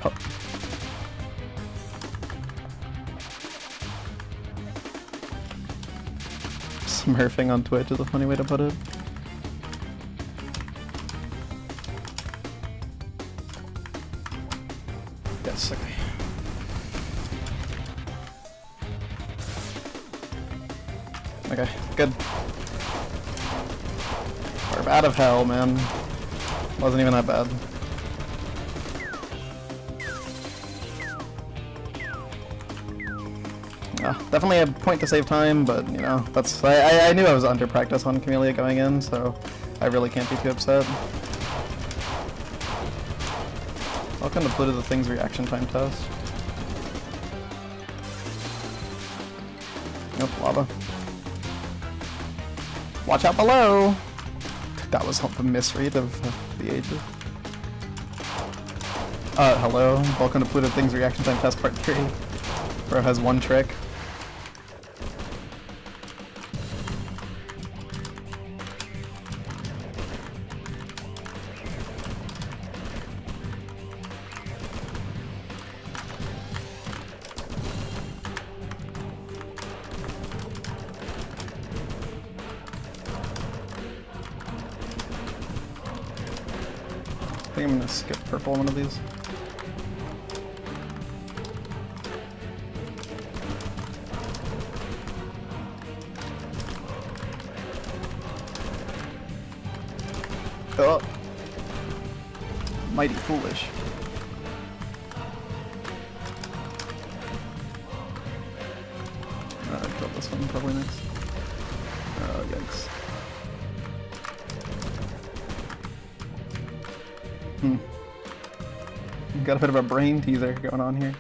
Oh. Smurfing on Twitch is a funny way to put it. Yes, okay. Okay, good. We're out of hell, man. Wasn't even that bad. Definitely a point to save time, but you know, that's I knew I was under practice on Kamilia going in, so I really can't be too upset. Welcome to Blue to the Things reaction time test. Nope, lava. Watch out below! That was the misread of the ages. Hello. Welcome to Pluto Things Reaction Time Test Part 3. Bro has one trick. think I'm gonna skip purple one of these. Oh. Mighty foolish. Kill this one probably next. Oh, yikes. Got a bit of a brain teaser going on here.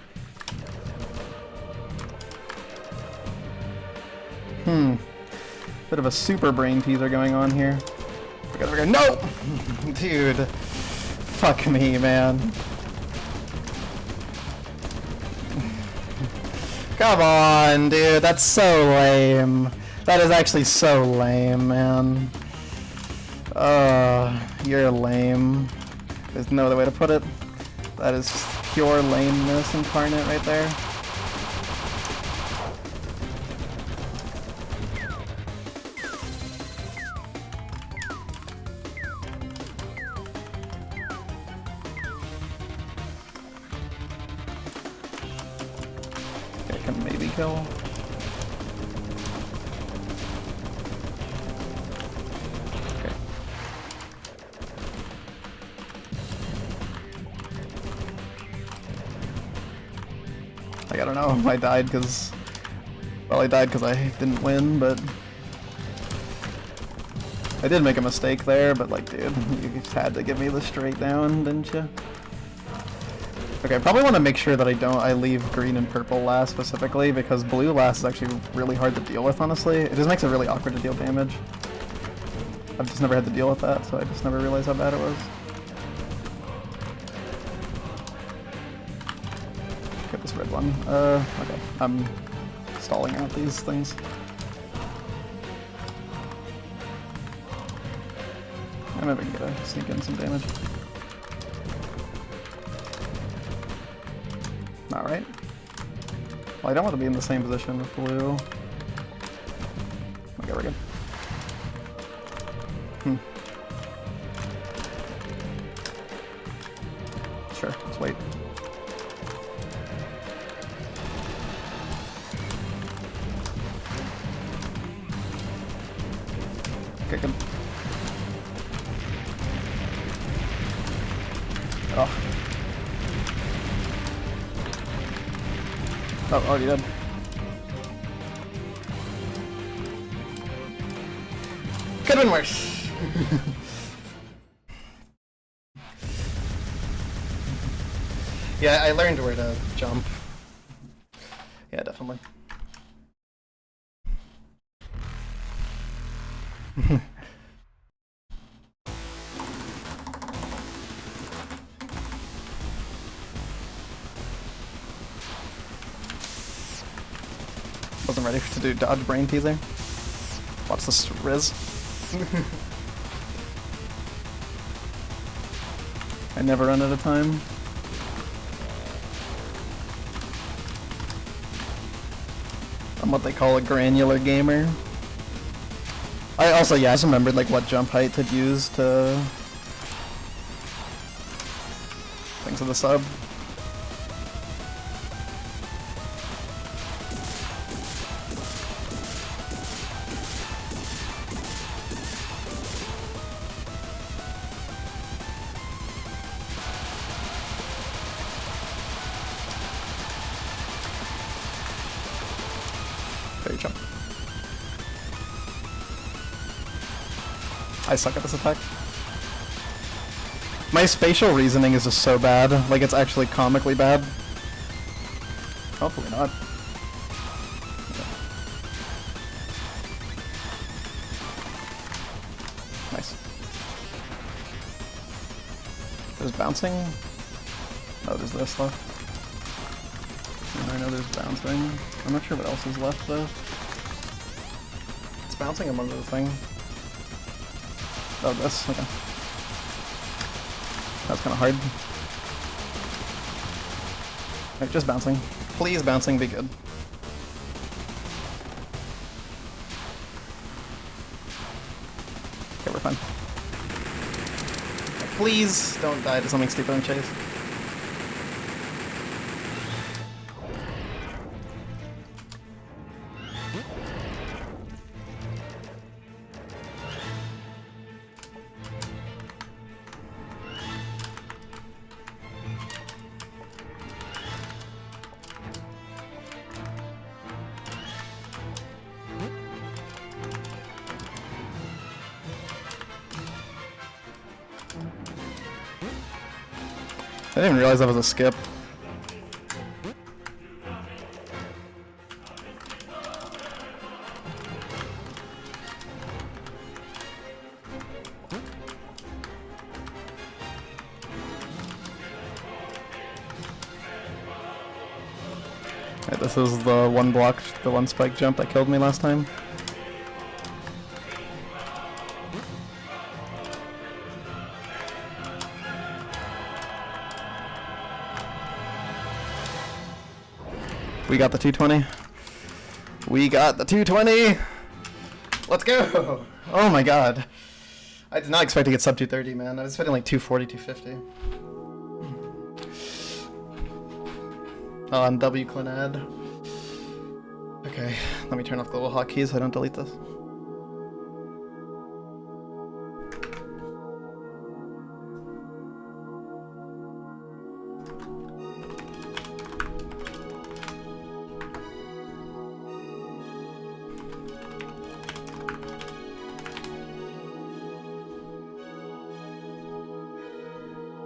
Bit of a super brain teaser going on here. No! Dude. Fuck me, man. Come on, dude. That's so lame. That is actually so lame, man. You're lame. There's no other way to put it. That is pure lameness incarnate right there. Okay, I can maybe kill. Like, I don't know if I died because... Well, I died because I didn't win, but... I did make a mistake there, but like, dude, you just had to give me the straight down, didn't you? Okay, I probably want to make sure that I leave green and purple last specifically, because blue last is actually really hard to deal with, honestly. It just makes it really awkward to deal damage. I've just never had to deal with that, so I just never realized how bad it was. Get this red one. Okay. I'm stalling out these things. I maybe can get a sneak in some damage. Alright. Well, I don't want to be in the same position with blue. Okay, we're good. Sure, let's wait. Okay, good. Oh. Oh, already dead. Could have been worse. Yeah, I learned where to jump. Yeah, definitely. Wasn't ready to do dodge brain teaser. Watch this Riz. I never run out of time. I'm what they call a granular gamer. I also, yeah, I just remembered like what jump height to use to... Thanks for the sub. There you jump. I suck at this attack. My spatial reasoning is just so bad, like it's actually comically bad. Hopefully not. Okay. Nice. There's bouncing? Oh, there's this left. And I know there's bouncing. I'm not sure what else is left though. It's bouncing among the thing. Oh, this? Okay. That's kind of hard. Right, just bouncing. Please, bouncing, be good. Okay, we're fine. Please don't die to something stupid on chase. I didn't even realize that was a skip. Alright, this is the one block, the one spike jump that killed me last time. We got the 220. We got the 220! Let's go! Oh my god. I did not expect to get sub 230, man. I was expecting like 240, 250. On W Clinad. Okay, let me turn off the little hotkeys so I don't delete this.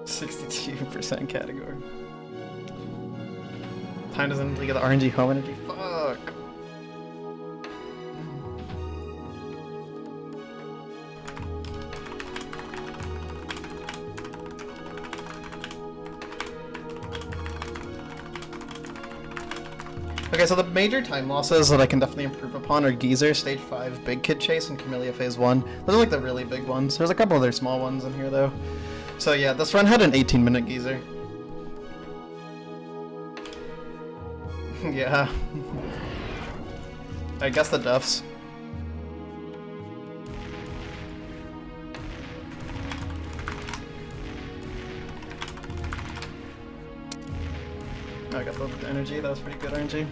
.62% category. Time doesn't really get the RNG home energy. Fuck. Okay, so the major time losses that I can definitely improve upon are Geezer, Stage 5, Big Kid Chase, and Kamilia Phase 1. Those are like the really big ones. There's a couple other small ones in here though. So yeah, this run had an 18-minute Geezer. Yeah. I guess the deaths. Oh, I got the energy, that was pretty good energy.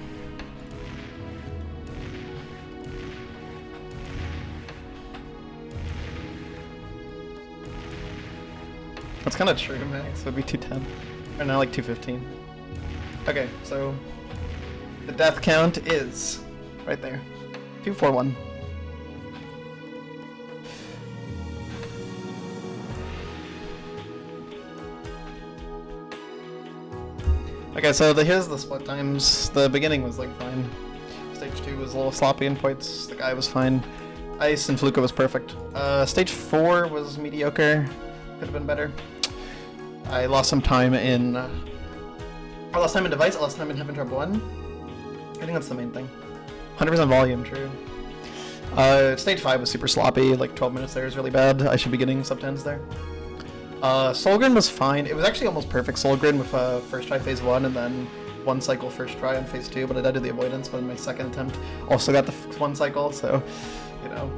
That's kind of true, max. It would be 210. Or now like 215. Okay, so the death count is right there. 241. Okay, so here's the split times. The beginning was like fine. Stage 2 was a little sloppy in points. The guy was fine. Ice and Fluka was perfect. Stage 4 was mediocre. Could have been better. I lost some time in... I lost time in Device, I lost time in Heaven Trap 1. I think that's the main thing. 100% volume, true. Stage 5 was super sloppy, like 12 minutes there is really bad. I should be getting sub-10s there. Solgren was fine. It was actually almost perfect Solgren with first try Phase 1 and then one cycle first try on Phase 2, but I died to the avoidance, but in my second attempt also got the one cycle, so, you know.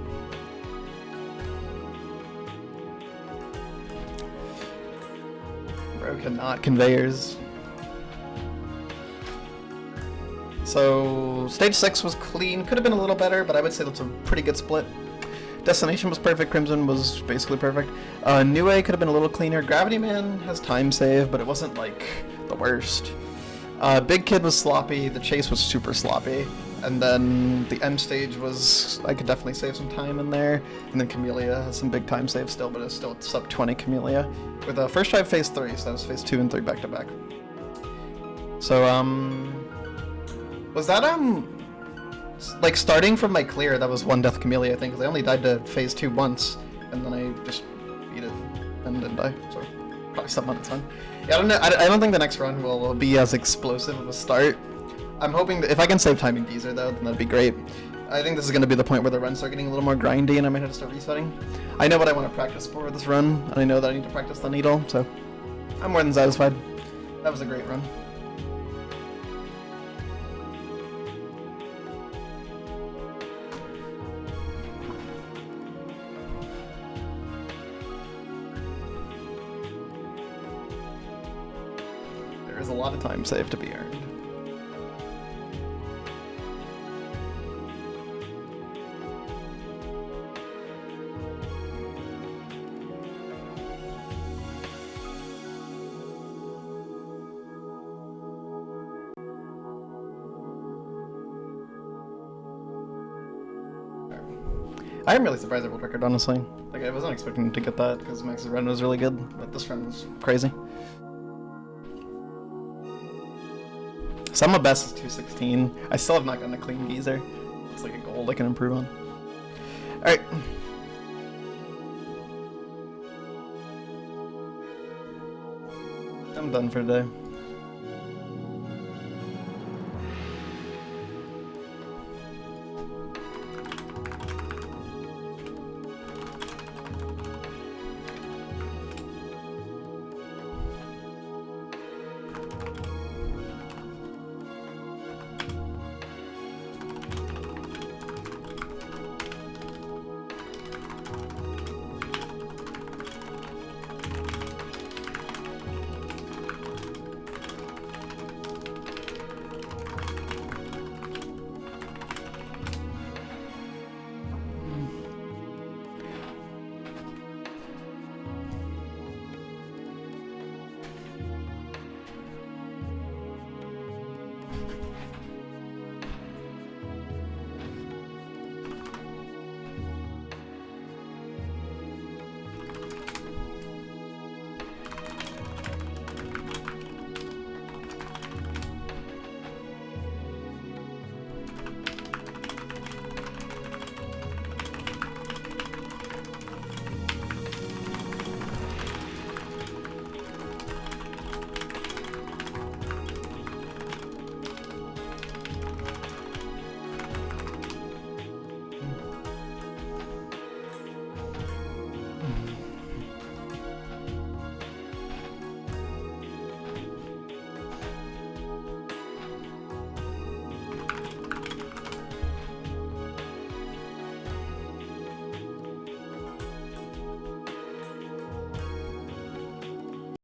Bro cannot conveyors. So, Stage 6 was clean. Could have been a little better, but I would say that's a pretty good split. Destination was perfect. Crimson was basically perfect. New A could have been a little cleaner. Gravity Man has time save, but it wasn't, like, the worst. Big Kid was sloppy. The chase was super sloppy. And then the end stage was... I could definitely save some time in there. And then Kamilia has some big time saves still, but it's still sub 20 Kamilia. With a first try Phase 3, so that was Phase 2 and 3 back to back. So, was that, like, starting from my clear, that was one death Kamilia, I think, because I only died to Phase 2 once, and then I just beat it and didn't die, so probably something on its own. Yeah, I don't know, I don't think the next run will be as explosive of a start. I'm hoping that if I can save time in Geezer, though, then that'd be great. I think this is going to be the point where the runs start getting a little more grindy, and I might have to start resetting. I know what I want to practice for this run, and I know that I need to practice the needle, so I'm more than satisfied. That was a great run. There's a lot of time saved to be earned. I'm really surprised at world record, honestly. Like, I wasn't expecting to get that because Max's run was really good, but this run was crazy. Summa best is 216. I still have not gotten a clean geezer. It's like a gold I can improve on. Alright. I'm done for today.